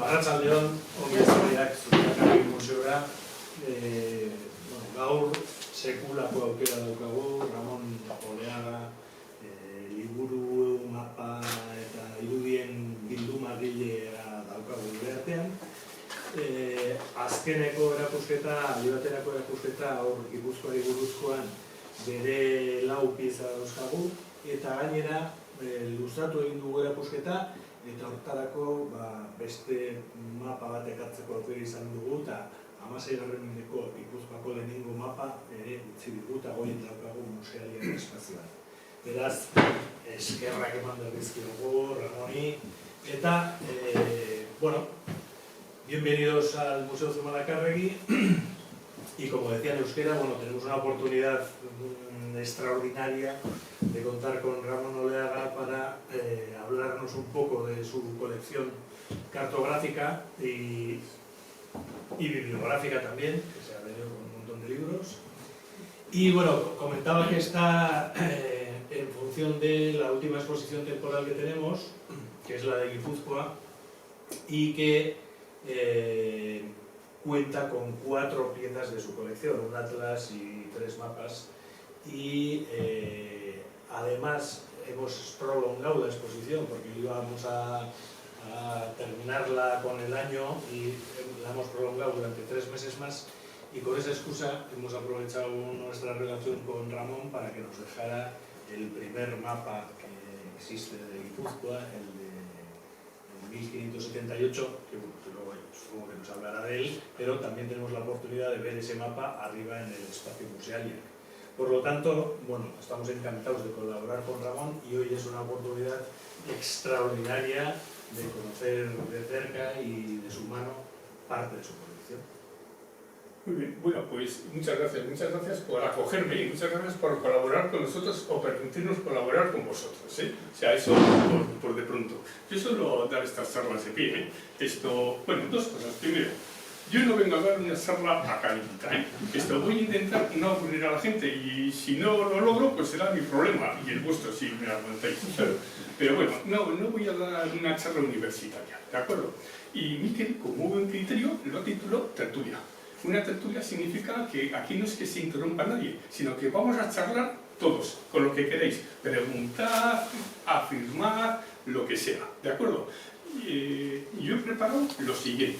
Arratsaldeon, ongi etorriak Zubiakarregi museora. Gaur sekulako aukera daukagu, Ramon Oleaga liburu, mapa eta irudien bildumarrilea daukagu gure artean. Azkeneko erakusketa, aldi baterako erakusketa hor Gipuzkoari buruzkoan bere 4 pieza dauzkagu, eta gainera lustratu egin dugu erakusketa, eta hortarako beste mapa bat ekartzeko aukera izan dugu, eta 16. mendeko Gipuzkoako lehenengo mapa ere utzi dugu, eta goien daukagu musealiaren espazioan. Beraz, eskerrak eman dizkiogu Ramoni, eta, bueno, bienvenidos al Museo Zumalacárregui, y como decía en euskera, bueno, tenemos una oportunidad extraordinaria de contar con Ramon Oleaga para hablarnos un poco de su colección cartográfica y bibliográfica también, que se ha venido con un montón de libros. Y bueno, comentaba que está en función de la última exposición temporal que tenemos, que es la de Guipúzcoa, y que cuenta con 4 piezas de su colección, un atlas y 3 mapas, y además hemos prolongado la exposición porque íbamos a terminarla con el año y la hemos prolongado durante 3 meses más, y con esa excusa hemos aprovechado nuestra relación con Ramón para que nos dejara el primer mapa que existe de Guipúzcoa, el de 1578, que bueno, luego supongo que nos hablará de él, pero también tenemos la oportunidad de ver ese mapa arriba en el espacio museal. Por lo tanto, bueno, estamos encantados de colaborar con Ramón, y hoy es una oportunidad extraordinaria de conocer de cerca y de su mano parte de su colección. Muy bien, bueno, pues muchas gracias por acogerme y muchas gracias por colaborar con nosotros o permitirnos colaborar con vosotros, ¿eh? O sea, eso por de pronto. Yo suelo dar estas charlas de pie, ¿eh? Bueno, 2 cosas. Primero, yo no vengo a dar una charla académica, ¿eh? Voy a intentar no aburrir a la gente, y si no lo logro, pues será mi problema y el vuestro si me aguantáis. Pero bueno, no voy a dar una charla universitaria, ¿de acuerdo? Y Miquel, con muy buen criterio, lo tituló tertulia. Una tertulia significa que aquí no es que se interrumpa nadie, sino que vamos a charlar todos, con lo que queréis. Preguntar, afirmar, lo que sea, ¿de acuerdo? Yo he preparado lo siguiente.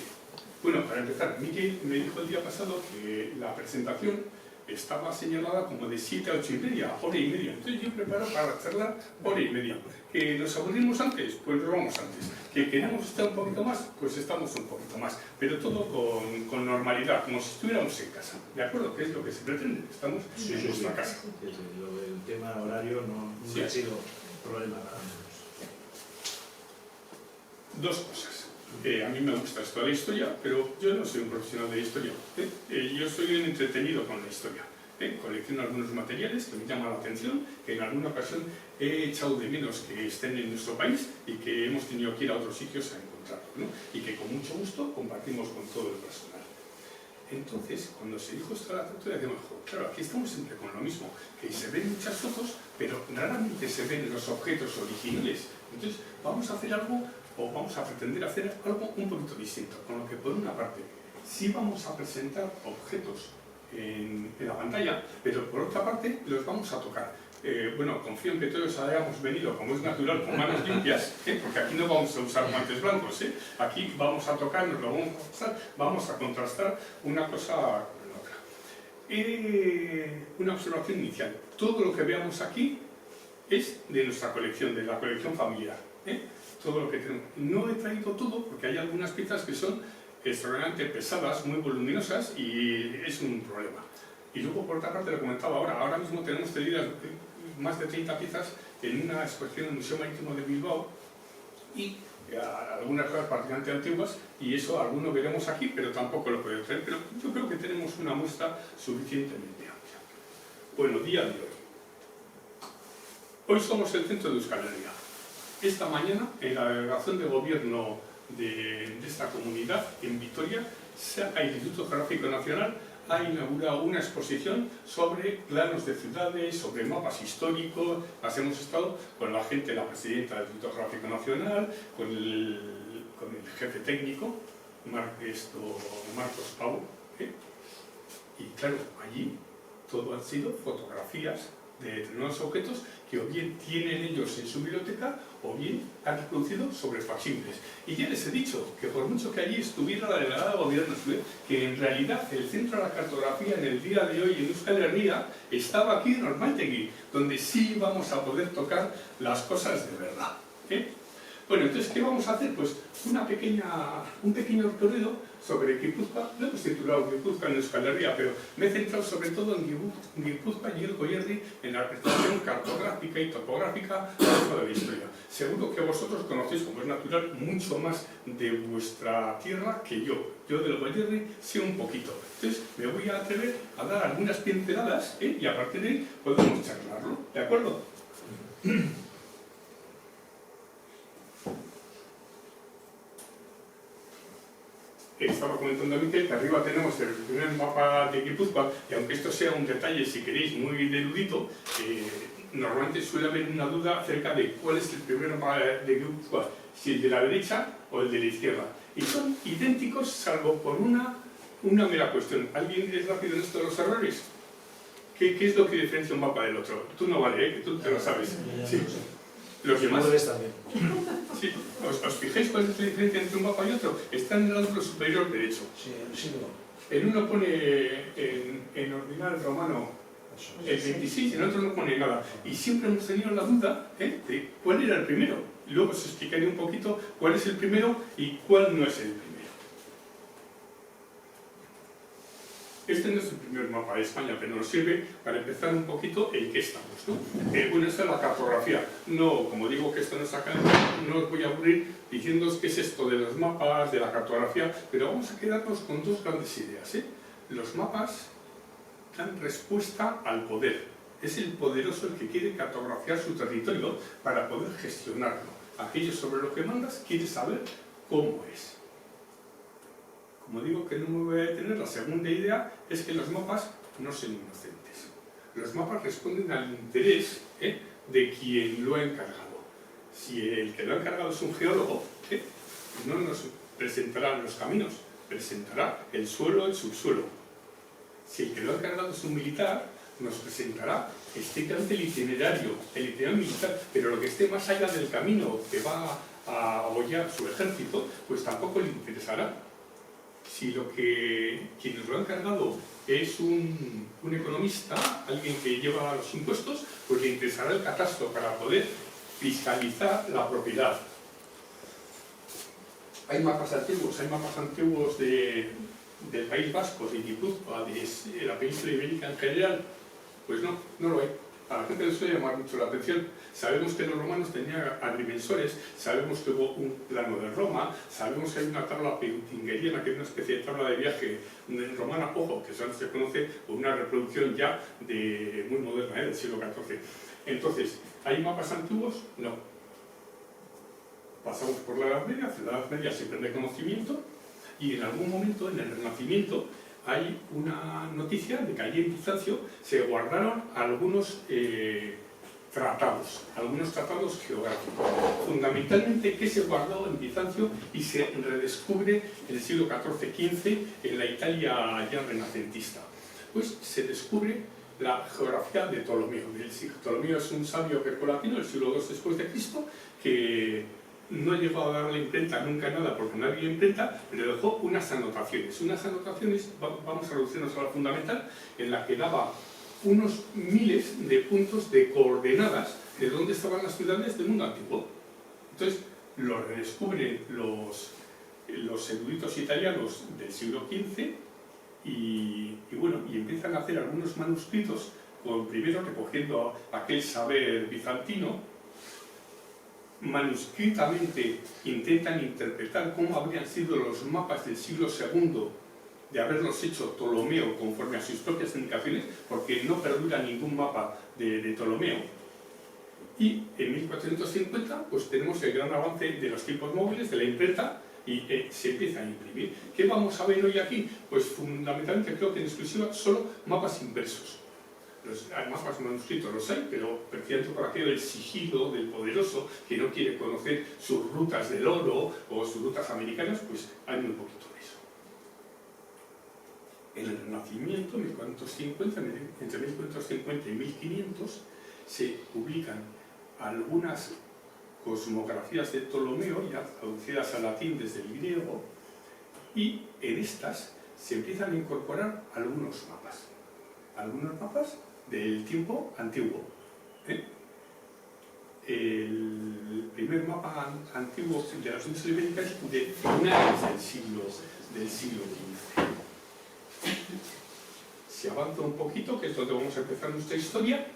Bueno, para empezar, Miquel me dijo el día pasado que la presentación estaba señalada como de 7 a 8 y media, hora y media. Entonces yo preparo para charlar hora y media. ¿Que nos aburrimos antes? Pues nos vamos antes. ¿Que queremos estar un poquito más? Pues estamos un poquito más. Pero todo con normalidad, como si estuviéramos en casa. ¿De acuerdo? ¿Qué es lo que se pretende? Estamos en nuestra casa. El tema horario no ha sido problema para nosotros. 2 cosas. A mí me gusta esto de la historia, pero yo no soy un profesional de historia. Yo soy un entretenido con la historia. Colecciono algunos materiales que me llaman la atención, que en alguna ocasión he echado de menos que estén en nuestro país y que hemos tenido que ir a otros sitios a encontrarlos, ¿no? Y que con mucho gusto compartimos con todo el personal. Entonces, cuando se dijo esto de la tertulia, digo, claro, aquí estamos siempre con lo mismo, que se ven muchas fotos, pero raramente se ven los objetos originales. Entonces, vamos a hacer algo, o vamos a pretender hacer algo un poquito distinto, con lo que por una parte sí vamos a presentar objetos en la pantalla, pero por otra parte los vamos a tocar. Bueno, confío en que todos hayamos venido, como es natural, con manos limpias, porque aquí no vamos a usar guantes blancos, aquí vamos a tocar, nos lo vamos a pasar, vamos a contrastar una cosa con la otra. Una observación inicial: todo lo que veamos aquí es de nuestra colección, de la colección familiar. Todo lo que tenemos. No he traído todo porque hay algunas piezas que son extremadamente pesadas, muy voluminosas, y es un problema. Y luego, por otra parte, lo comentaba ahora mismo tenemos cedidas más de 30 piezas en una exposición en el Museo Marítimo de Bilbao, y algunas cosas prácticamente antiguas, y eso alguno veremos aquí, pero tampoco lo puedo traer. Pero yo creo que tenemos una muestra suficientemente amplia. Bueno, día de hoy. Hoy somos el centro de Euskal Herria. Esta mañana, en la delegación de gobierno de esta comunidad, en Vitoria, el Instituto Geográfico Nacional ha inaugurado una exposición sobre planos de ciudades, sobre mapas históricos. Hemos estado con la gente, la presidenta del Instituto Geográfico Nacional, con el jefe técnico, Marcos Pau, y claro, allí todo han sido fotografías de determinados objetos que o bien tienen ellos en su biblioteca o bien han reproducido sobre facsímiles. Y ya les he dicho que por mucho que allí estuviera la delegada de gobierno, que en realidad el centro de la cartografía en el día de hoy en Euskal Herria estaba aquí en Ormaitegui, donde sí vamos a poder tocar las cosas de verdad. Bueno, entonces, ¿qué vamos a hacer? Pues un pequeño recorrido sobre Guipúzcoa. Lo hemos titulado Guipúzcoa en Euskal Herria, pero me he centrado sobre todo en Guipúzcoa y el Goierri, en la presentación cartográfica y topográfica de la historia. Seguro que vosotros conocéis, como es natural, mucho más de vuestra tierra que yo. Yo del Goierri sé un poquito. Entonces, me voy a atrever a dar algunas pinceladas y a partir de ahí podemos charlarlo. ¿De acuerdo? Estaba comentando a Miquel que arriba tenemos el primer mapa de Guipúzcoa, y aunque esto sea un detalle, si queréis, muy deludito, normalmente suele haber una duda acerca de cuál es el primer mapa de Guipúzcoa, si el de la derecha o el de la izquierda. Y son idénticos, salvo por una mera cuestión. ¿Alguien es rápido en esto de los errores? ¿Qué es lo que diferencia un mapa del otro? Tú no vale, que tú te lo sabes. Sí. Los demás. También. Sí. ¿Os fijáis cuál es la diferencia entre un mapa y otro? Está en el ángulo superior derecho. Sí, el símbolo. En uno pone en ordinal romano el 26 y en otro no pone nada. Y siempre hemos tenido la duda de cuál era el primero. Luego os explicaré un poquito cuál es el primero y cuál no es el primero. Este no es el primer mapa de España, pero nos sirve para empezar un poquito en qué estamos, ¿no? Bueno, esta es la cartografía. No, como digo que esto no es académico, no os voy a aburrir diciéndoos qué es esto de los mapas, de la cartografía, pero vamos a quedarnos con dos grandes ideas. Los mapas dan respuesta al poder. Es el poderoso el que quiere cartografiar su territorio para poder gestionarlo. Aquello sobre lo que mandas quiere saber cómo es. Como digo que no me voy a detener, la segunda idea es que los mapas no son inocentes. Los mapas responden al interés de quien lo ha encargado. Si el que lo ha encargado es un geólogo, no nos presentará los caminos, presentará el suelo, el subsuelo. Si el que lo ha encargado es un militar, nos presentará estrictamente el itinerario militar, pero lo que esté más allá del camino que va a apoyar su ejército, pues tampoco le interesará. Si quien nos lo ha encargado es un economista, alguien que lleva los impuestos, pues le interesará el catastro para poder fiscalizar la propiedad. Hay mapas antiguos del País Vasco, de Guipúzcoa, de la península ibérica en general. Pues no lo hay. A la gente le suele llamar mucho la atención. Sabemos que los romanos tenían agrimensores, sabemos que hubo un plano de Roma, sabemos que hay una tabla peutingeriana, que es una especie de tabla de viaje romana, ojo, que solo se conoce por una reproducción ya muy moderna, del siglo XIV. Entonces, ¿hay mapas antiguos? No. Pasamos por la Edad Media, la Edad Media siempre de conocimiento, y en algún momento, en el Renacimiento, hay una noticia de que allí en Bizancio se guardaron algunos tratados geográficos. Fundamentalmente, ¿qué se guardó en Bizancio y se redescubre en el siglo XIV-XV en la Italia ya renacentista? Pues se descubre la geografía de Ptolomeo. Ptolomeo es un sabio grecolatino del siglo II después de Cristo que no llegó a darle imprenta nunca nada porque no había imprenta, pero dejó unas anotaciones. Vamos a reducirnos a la fundamental, en la que daba unos miles de puntos de coordenadas de dónde estaban las ciudades del mundo antiguo. Entonces, lo redescubren los eruditos italianos del siglo XV y empiezan a hacer algunos manuscritos, primero recogiendo aquel saber bizantino. Manuscritamente intentan interpretar cómo habrían sido los mapas del siglo II de haberlos hecho Ptolomeo conforme a sus propias indicaciones, porque no perdura ningún mapa de Ptolomeo. Y en 1450 pues tenemos el gran avance de los tipos móviles, de la imprenta, y se empieza a imprimir. ¿Qué vamos a ver hoy aquí? Pues fundamentalmente creo que en exclusiva solo mapas impresos. Los mapas manuscritos los hay, pero precisamente por aquello del sigilo del poderoso, que no quiere conocer sus rutas del oro o sus rutas americanas, pues hay muy poquito de eso. En el Renacimiento, 1450, entre 1450 y 1500, se publican algunas cosmografías de Ptolomeo, ya traducidas al latín desde el griego, y en estas se empiezan a incorporar algunos mapas del tiempo antiguo. El primer mapa antiguo de las Islas Ibéricas es de finales del siglo XV. Se avanza un poquito, que es donde vamos a empezar nuestra historia,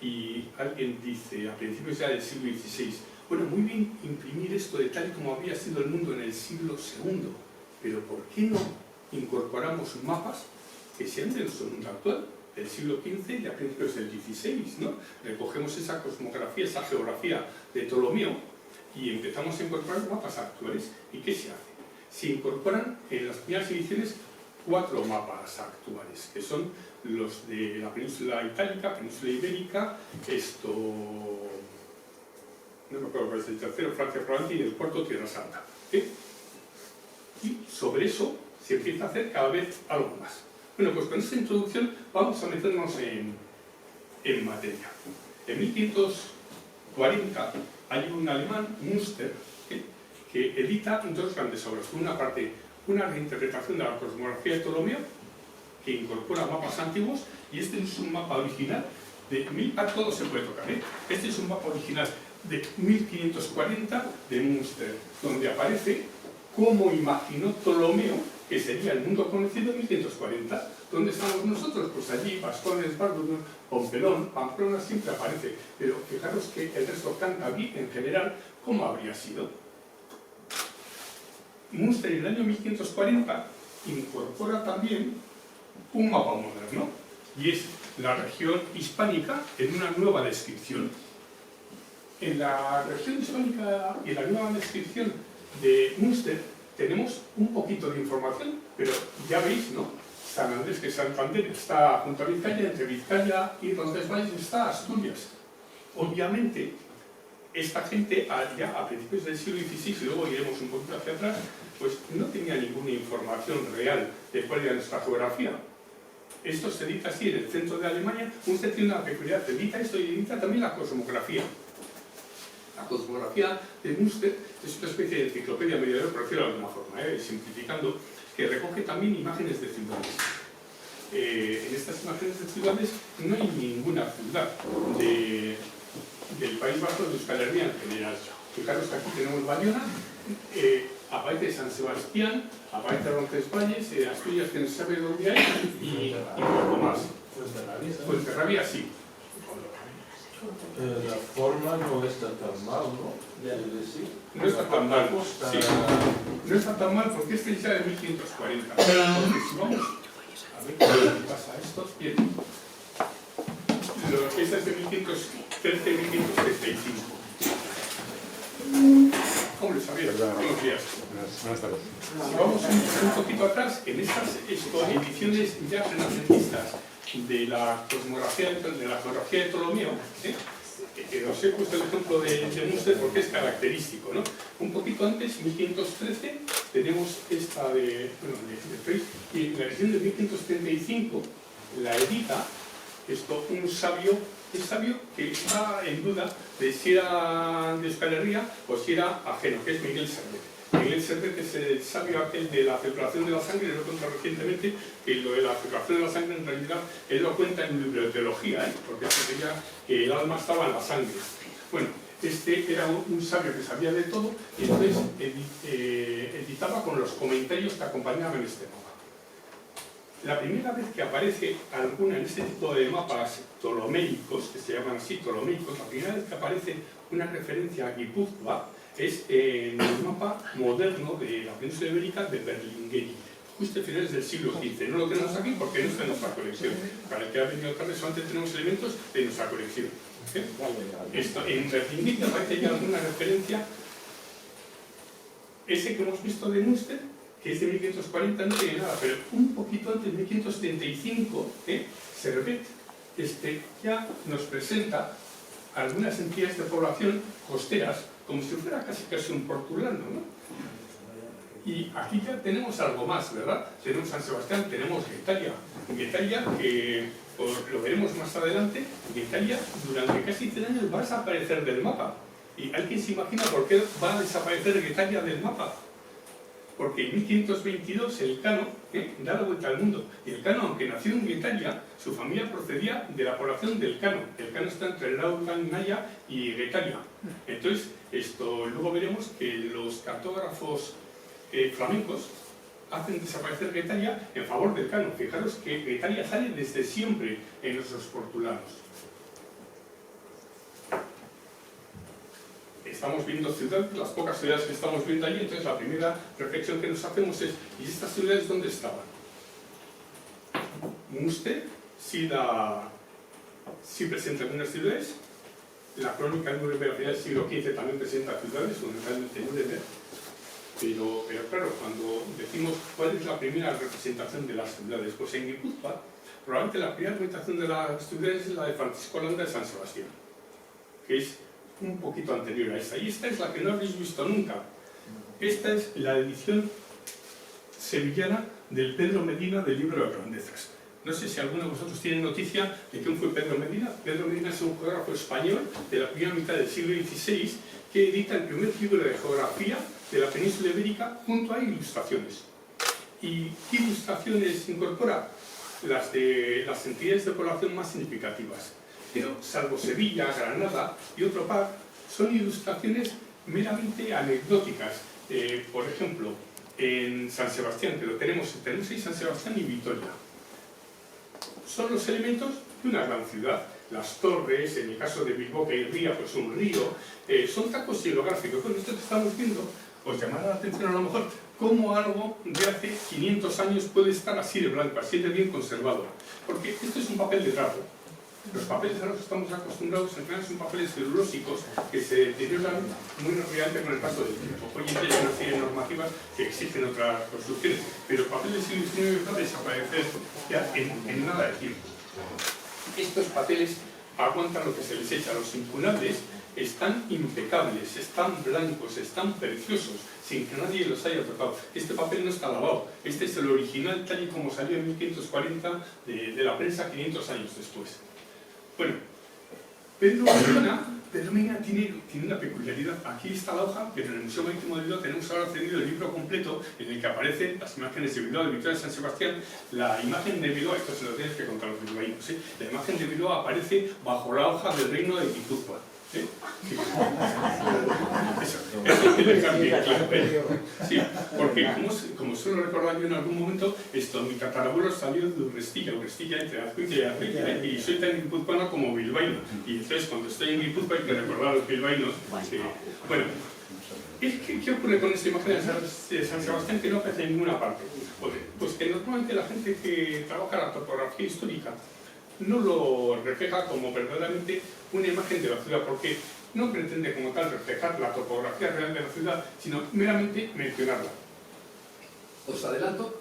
y alguien dice, a principios ya del siglo XVI, bueno, muy bien imprimir esto de tal y como había sido el mundo en el siglo II, pero ¿por qué no incorporamos mapas que sean de nuestro mundo actual, del siglo XV y a principios del XVI, ¿no? Recogemos esa cosmografía, esa geografía de Ptolomeo y empezamos a incorporar mapas actuales. ¿Y qué se hace? Se incorporan en las primeras ediciones 4 mapas actuales, que son los de la península itálica, península ibérica, no me acuerdo cuál es el tercero, Francia Provence, y el cuarto, Tierra Santa. Y sobre eso se empieza a hacer cada vez algo más. Bueno, pues con esta introducción vamos a meternos en materia. En 1540 hay un alemán, Münster, que edita 2 grandes obras. Por una parte, una reinterpretación de la cosmografía de Ptolomeo, que incorpora mapas antiguos, y este es un mapa original a todo se puede tocar, ¿eh? Este es un mapa original de 1540 de Münster, donde aparece cómo imaginó Ptolomeo que sería el mundo conocido en 1540. ¿Dónde estamos nosotros? Pues allí, Bastones, Bardun, Pompelón, Pamplona siempre aparece, pero fijaros que el resto canta bien en general cómo habría sido. Münster en el año 1540 incorpora también un mapa moderno, y es la región hispánica en una nueva descripción. En la región hispánica y en la nueva descripción de Münster tenemos un poquito de información, pero ya veis, ¿no? San Andrés, que Santander está junto a Vizcaya, entre Vizcaya y Roncesvalles está Asturias. Obviamente, esta gente ya a principios del siglo XVI, y luego iremos un poquito hacia atrás, pues no tenía ninguna información real de cuál era nuestra geografía. Esto se edita así en el centro de Alemania. Usted tiene una peculiaridad, edita esto y edita también la cosmografía. La cosmografía de Münster es una especie de enciclopedia medieval, por decirlo de alguna forma, simplificando, que recoge también imágenes de ciudades. En estas imágenes de ciudades no hay ninguna ciudad del País Vasco, de Euskal Herria en general. Fijaros que aquí tenemos Bayona, aparece San Sebastián, aparece Roncesvalles, Asturias, que no se sabe dónde hay, y poco más. Fuenterrabía sí. La forma no está tan mal, ¿no? No está tan mal, sí. No está tan mal porque este es ya de 1540. Porque si vamos a ver qué pasa esto, bien. Esta es de 1513-1535. ¿Cómo les sabía? Buenos días. Buenas tardes. Si vamos un poquito atrás, en estas ediciones ya renacentistas de la cosmografía de Ptolomeo, os he puesto el ejemplo de Münster porque es característico, ¿no? Un poquito antes, 1513, tenemos esta y la edición de 1535 la edita un sabio que está en duda de si era de Euskal Herria o si era ajeno, que es Miguel Servet. Miguel Servet es el sabio aquel de la circulación de la sangre, lo he contado recientemente, que lo de la circulación de la sangre en realidad él lo cuenta en un libro de teología, porque sería que el alma estaba en la sangre. Bueno, este era un sabio que sabía de todo y entonces editaba con los comentarios que acompañaban este mapa. La primera vez que aparece alguna en este tipo de mapas ptolomeicos, que se llaman así ptolomeicos, la primera vez que aparece una referencia a Guipúzcoa es en el mapa moderno de la península ibérica de Berlingeri, justo a finales del siglo XV. No lo tenemos aquí porque no está en nuestra colección. Para el que ha venido tarde solamente tenemos elementos de nuestra colección. En Berlingeri aparece ya alguna referencia. Ese que hemos visto de Münster, que es de 1540, no tiene nada, pero un poquito antes de 1535, Servet ya nos presenta algunas entidades de población costeras, como si fuera casi un portulano, ¿no? Y aquí ya tenemos algo más, ¿verdad? Tenemos San Sebastián, tenemos Guetaria. Guetaria, que lo veremos más adelante, Guetaria durante casi 100 años va a desaparecer del mapa. ¿Y alguien se imagina por qué va a desaparecer Guetaria del mapa? Porque en 1522 el Cano da la vuelta al mundo. Y el Cano, aunque nació en Guetaria, su familia procedía de la población del Cano. El Cano está entre Laucan, Naya y Guetaria. Entonces, luego veremos que los cartógrafos flamencos hacen desaparecer Guetaria en favor del Cano. Fijaros que Guetaria sale desde siempre en nuestros portulanos. Estamos viendo ciudades, las pocas ciudades que estamos viendo allí, entonces la primera reflexión que nos hacemos es: ¿y estas ciudades dónde estaban? Munster sí presenta algunas ciudades, la crónica europea del siglo XV también presenta ciudades, fundamentalmente Nuremberg, pero claro, cuando decimos cuál es la primera representación de las ciudades, pues en Guipúzcoa probablemente la primera representación de las ciudades es la de Francisco Landa de San Sebastián, que es un poquito anterior a esta, y esta es la que no habéis visto nunca. Esta es la edición sevillana del Pedro Medina del Libro de Grandezas. No sé si alguno de vosotros tiene noticia de quién fue Pedro Medina. Pedro Medina es un geógrafo español de la primera mitad del siglo XVI que edita el primer libro de geografía de la península ibérica junto a ilustraciones. ¿Y qué ilustraciones incorpora? Las de las entidades de población más significativas. Pero, salvo Sevilla, Granada y otro par, son ilustraciones meramente anecdóticas. Por ejemplo, en San Sebastián, que tenemos ahí San Sebastián y Vitoria. Son los elementos de una gran ciudad. Las torres, en el caso de Bilbao, que hay ría, pues un río, son tacos geográficos. Con esto que estamos viendo, os llamará la atención a lo mejor cómo algo de hace 500 años puede estar así de blanco, así de bien conservado. Porque esto es un papel de trapo. Los papeles a los que estamos acostumbrados en general son papeles celulósicos que se deterioran muy rápidamente con el paso del tiempo. Hoy en día hay una serie de normativas que exigen otras construcciones, pero papeles del siglo XIX van a desaparecer ya en nada de tiempo. Estos papeles aguantan lo que se les echa. Los incunables están impecables, están blancos, están preciosos, sin que nadie los haya tocado. Este papel no está lavado. Este es el original tal y como salió en 1540 de la prensa 500 años después. Bueno, Pedro Medina tiene una peculiaridad. Aquí está la hoja, pero en el Museo Marítimo de Bilbao tenemos ahora cedido el libro completo en el que aparecen las imágenes de Bilbao, de Vitoria de San Sebastián. La imagen de Bilbao, esto se lo tienes que contar a los bilbaínos, la imagen de Bilbao aparece bajo la hoja del reino de Guipúzcoa. Sí. Eso tiene que cambiar, claro. Sí, porque como suelo recordar yo en algún momento, mi tatarabuelo salió de Urrestilla entre Azcuitia y Azpeitia, y soy tan guipuzcoano como bilbaíno. Y entonces cuando estoy en Guipúzcoa hay que recordar a los bilbaínos. Bueno, ¿qué ocurre con esta imagen de San Sebastián que no aparece en ninguna parte? Pues que normalmente la gente que trabaja la topografía histórica no lo refleja como verdaderamente una imagen de la ciudad, porque no pretende como tal reflejar la topografía real de la ciudad, sino meramente mencionarla. Os adelanto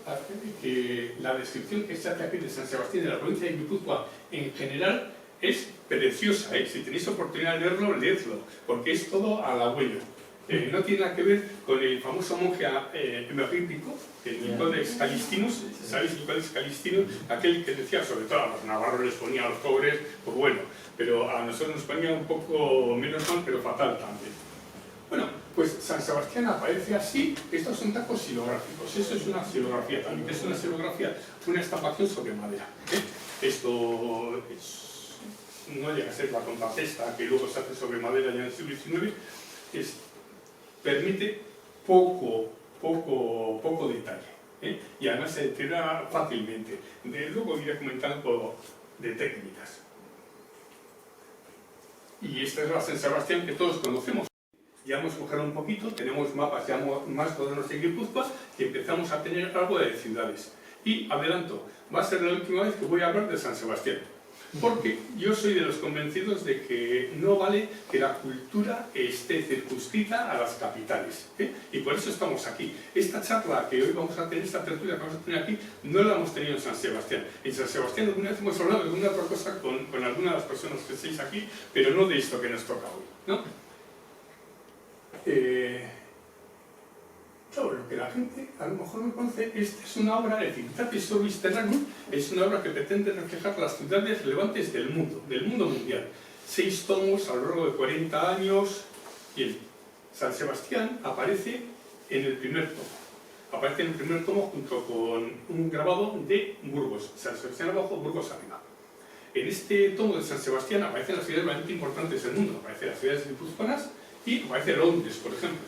que la descripción que se hace aquí de San Sebastián de la provincia de Guipúzcoa en general es preciosa, si tenéis oportunidad de leerlo, leedlo, porque es todo halagüeño. No tiene nada que ver con el famoso monje emerípico, el Codex Calistinus. ¿Sabéis el Codex Calistinus? Aquel que decía, sobre todo a los navarros les ponía a los pobres, pues bueno, pero a nosotros nos ponía un poco menos mal, pero fatal también. Bueno, pues San Sebastián aparece así. Estos son tacos xilográficos. Eso es una xilografía también, es una xilografía, una estampación sobre madera. Esto no llega a ser la contratesta que luego se hace sobre madera ya en el siglo XIX. Permite poco detalle, y además se deteriora fácilmente. Luego iré comentando de técnicas. Y esta es la San Sebastián que todos conocemos. Ya hemos mejorado un poquito, tenemos mapas ya más modernos en Guipúzcoa, que empezamos a tener algo de ciudades. Y adelanto, va a ser la última vez que voy a hablar de San Sebastián. Porque yo soy de los convencidos de que no vale que la cultura esté circunscrita a las capitales, ¿eh? Y por eso estamos aquí. Esta charla que hoy vamos a tener, esta tertulia que vamos a tener aquí, no la hemos tenido en San Sebastián. En San Sebastián alguna vez hemos hablado de alguna otra cosa con alguna de las personas que estáis aquí, pero no de esto que nos toca hoy, ¿no? Claro, lo que la gente a lo mejor no conoce, esta es una obra de Civitate Orbis Terranum, es una obra que pretende reflejar las ciudades relevantes del mundo mundial. 6 tomos a lo largo de 40 años. Bien, San Sebastián aparece en el primer tomo. Aparece en el primer tomo junto con un grabado de Burgos. San Sebastián abajo, Burgos arriba. En este tomo de San Sebastián aparecen las ciudades realmente importantes del mundo. Aparecen las ciudades guipuzcoanas y aparece Londres, por ejemplo.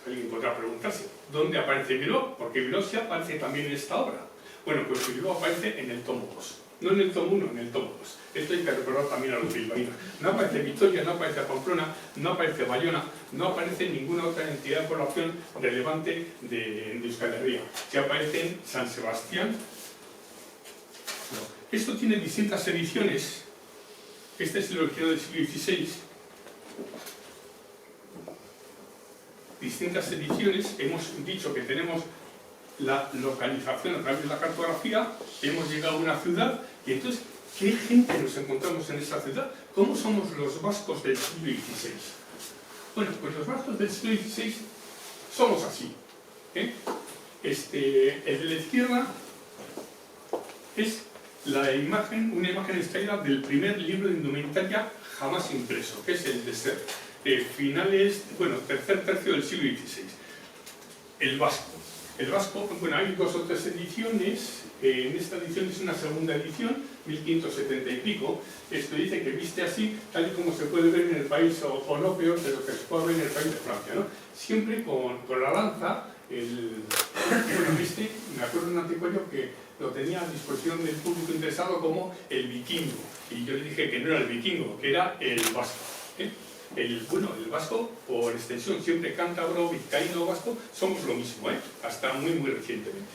Alguien podrá preguntarse, ¿dónde aparece Bilbao? Porque Bilbao sí aparece también en esta obra. Bueno, pues Bilbao aparece en el tomo 2. No en el tomo 1, en el tomo 2. Esto hay que recordar también a los bilbaínos. No aparece Vitoria, no aparece Pamplona, no aparece Bayona, no aparece ninguna otra entidad de población relevante de Euskal Herria. Sí aparece San Sebastián. Esto tiene distintas ediciones. Este es el original del siglo XVI. Distintas ediciones, hemos dicho que tenemos la localización a través de la cartografía, hemos llegado a una ciudad y entonces, ¿qué gente nos encontramos en esa ciudad? ¿Cómo somos los vascos del siglo XVI? Bueno, pues los vascos del siglo XVI somos así, ¿eh? El de la izquierda es una imagen extraída del primer libro de indumentaria jamás impreso, que es el de Ser. Finales, bueno, tercer tercio del siglo XVI. El vasco. El vasco, bueno, hay 2 o 3 ediciones. En esta edición es una segunda edición, 1570 y pico. Esto dice que viste así, tal y como se puede ver en el país, o no peor de lo que se puede ver en el país de Francia, ¿no? Siempre con la lanza, bueno, viste, me acuerdo de un anticuario que lo tenía a disposición del público interesado como el vikingo. Y yo le dije que no era el vikingo, que era el vasco, ¿eh? El vasco, por extensión, siempre cántabro, vizcaíno, vasco, somos lo mismo, ¿eh? Hasta muy recientemente.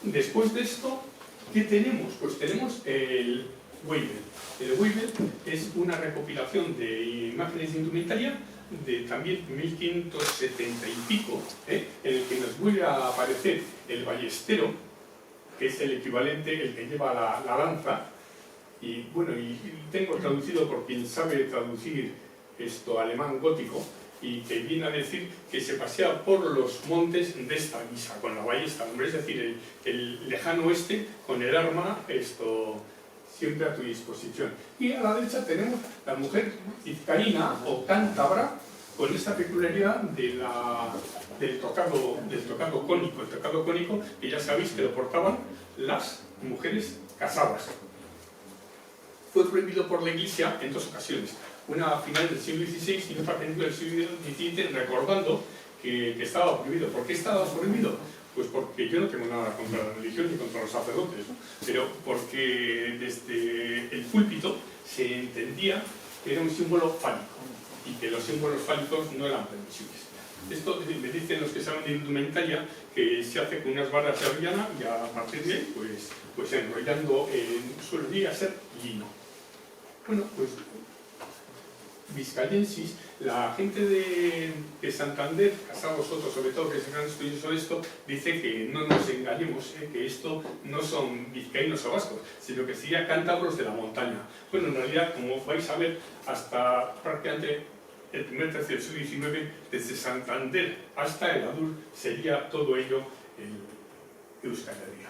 Después de esto, ¿qué tenemos? Pues tenemos el Weibel. El Weibel es una recopilación de imágenes de indumentaria de también 1570 y pico, en el que nos vuelve a aparecer el ballestero, que es el equivalente, el que lleva la lanza. Y bueno, y tengo traducido por quien sabe traducir esto alemán gótico, y que viene a decir que se pasea por los montes de esta guisa, con la ballesta, es decir, el lejano oeste con el arma siempre a tu disposición. Y a la derecha tenemos la mujer vizcaína o cántabra, con esta peculiaridad del tocado cónico. El tocado cónico, que ya sabéis que lo portaban las mujeres casadas. Fue prohibido por la Iglesia en 2 ocasiones. Una a finales del siglo XVI y otra a principios del siglo XVII, recordando que estaba prohibido. ¿Por qué estaba prohibido? Pues porque yo no tengo nada contra la religión ni contra los sacerdotes, ¿no? Pero porque desde el púlpito se entendía que era un símbolo fálico y que los símbolos fálicos no eran permisibles. Esto me dicen los que saben de indumentaria que se hace con unas barras de avellana y a partir de ahí, pues enrollando, suele ser lino. Bueno, pues vizcayensis, la gente de Santander, casados vosotros sobre todo, que se han estudiado sobre esto, dice que no nos engañemos, que esto no son vizcaínos o vascos, sino que serían cántabros de la montaña. Bueno, en realidad, como vais a ver, hasta prácticamente el primer tercio del siglo XIX, desde Santander hasta el Adur, sería todo ello el Euskal Herria.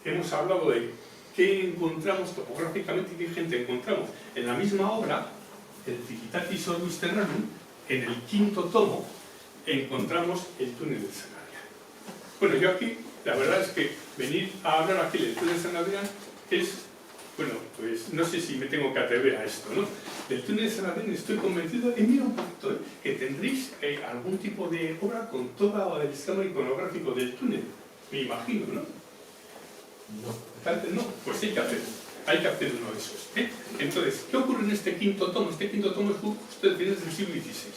Hemos hablado de qué encontramos topográficamente y qué gente encontramos. En la misma obra, el Civitatis Orbis Terranum, en el 5º tomo, encontramos el túnel de San Adrián. Bueno, yo aquí, la verdad es que venir a hablar aquí del túnel de San Adrián es, bueno, pues no sé si me tengo que atrever a esto, ¿no? Del túnel de San Adrián estoy convencido, y mira un poquito, que tendréis algún tipo de obra con todo el esquema iconográfico del túnel, me imagino, ¿no? No, pues hay que hacer uno de esos, ¿eh? Entonces, ¿qué ocurre en este 5º tomo? Este 5º tomo es justo de finales del siglo XVI.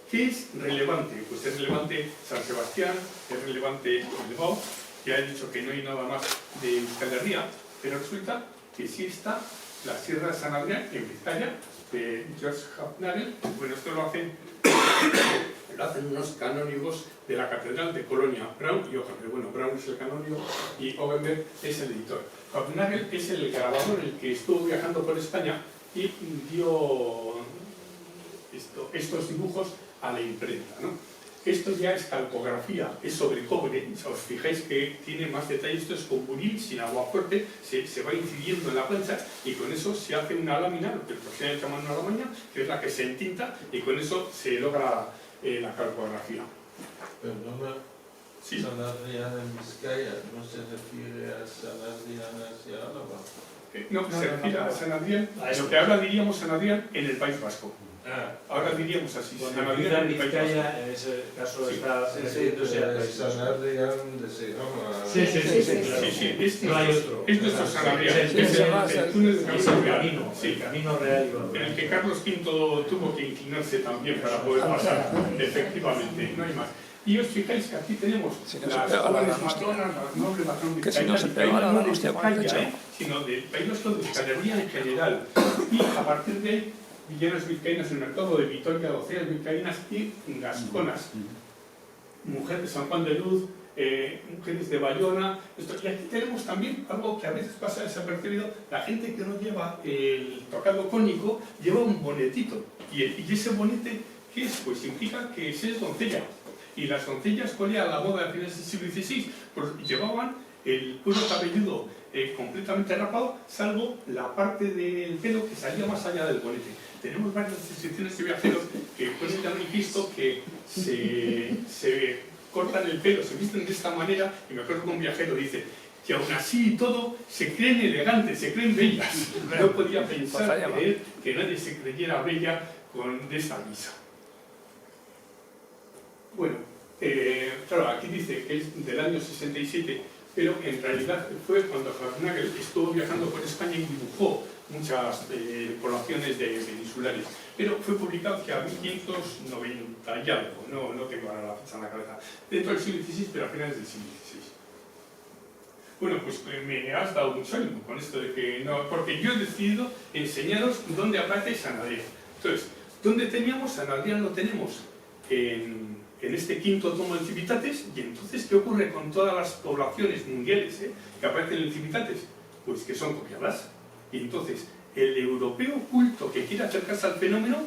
¿Qué es relevante? Pues es relevante San Sebastián, es relevante Bilbao, ya he dicho que no hay nada más de Euskal Herria, pero resulta que sí está la Sierra de San Adrián en Vizcaya, de George Hafnagel. Bueno, esto lo hacen unos canónigos de la Catedral de Colonia, Braun y Ogenberg. Bueno, Braun es el canónigo y Ogenberg es el editor. Hafnagel es el grabador, el que estuvo viajando por España y dio estos dibujos a la imprenta, ¿no? Esto ya es calcografía, es sobre cobre. Os fijáis que tiene más detalle. Esto es con buril, sin agua fuerte, se va incidiendo en la plancha y con eso se hace una lámina, lo que el profesional llama una lámina, que es la que se entinta y con eso se logra la calcografía. Perdona, Sí. San Adrián en Vizcaya, ¿no se refiere a San Adrián hacia Álava? No, se refiere a San Adrián, A eso. lo que ahora diríamos San Adrián en el País Vasco. Ah, Ahora diríamos así, San Cuando Adrián empieza en el País Vasco. Vizcaya, en ese caso Sí. está sí, refiriéndose al País San Vasco. Adrián de Segama. Sí, claro. Sí, sí, es No hay nuestro, otro. es nuestro San Adrián, Es el- es el túnel de Es Camino el Real. camino, Sí. el camino real y En el valor. que Carlos V tuvo que inclinarse también para poder pasar, efectivamente, no hay más. Y os fijáis que aquí tenemos Si no se las pega la jóvenes gran hostia. matronas, las nobles matronas Que si no se vizcaínas, pega la no gran de hostia con el Vizcaya, techo. sino del País Vasco, de Euskal Herria en general. Y a partir de ahí, villanas vizcaínas en el mercado de Vitoria, docenas vizcaínas y gasconas. Mujeres de San Juan de Luz, mujeres de Bayona. Y aquí tenemos también algo que a veces pasa desapercibido: la gente que no lleva el tocado cónico lleva un bonetito. Y ese bonete, ¿qué es? Pues implica que se es doncella. Y las doncellas, ¿cuál era la moda a finales del siglo XVI? Pues llevaban el cuero cabelludo completamente rapado, salvo la parte del pelo que salía más allá del bonete. Tenemos varias descripciones de viajeros que ponen de manifiesto que se cortan el pelo, se visten de esta manera, y me acuerdo que un viajero dice que aún así y todo se creen elegantes, se creen bellas. No podía pensar que nadie se creyera bella de esta guisa. Bueno, claro, aquí dice que es del año 67, pero en realidad fue cuando Hafnagel estuvo viajando por España y dibujó muchas poblaciones peninsulares. Pero fue publicado que a 1590 y algo, no tengo ahora la fecha en la cabeza, dentro del siglo XVI, pero a finales del siglo XVI. Bueno, pues me has dado mucho ánimo con esto de que no, porque yo he decidido enseñaros dónde aparece San Adrián. Entonces, ¿dónde teníamos? San Adrián lo tenemos en este quinto tomo de Civitates. Y entonces, ¿qué ocurre con todas las poblaciones mundiales que aparecen en Civitates? Pues que son copiadas. Y entonces, el europeo culto que quiere acercarse al fenómeno,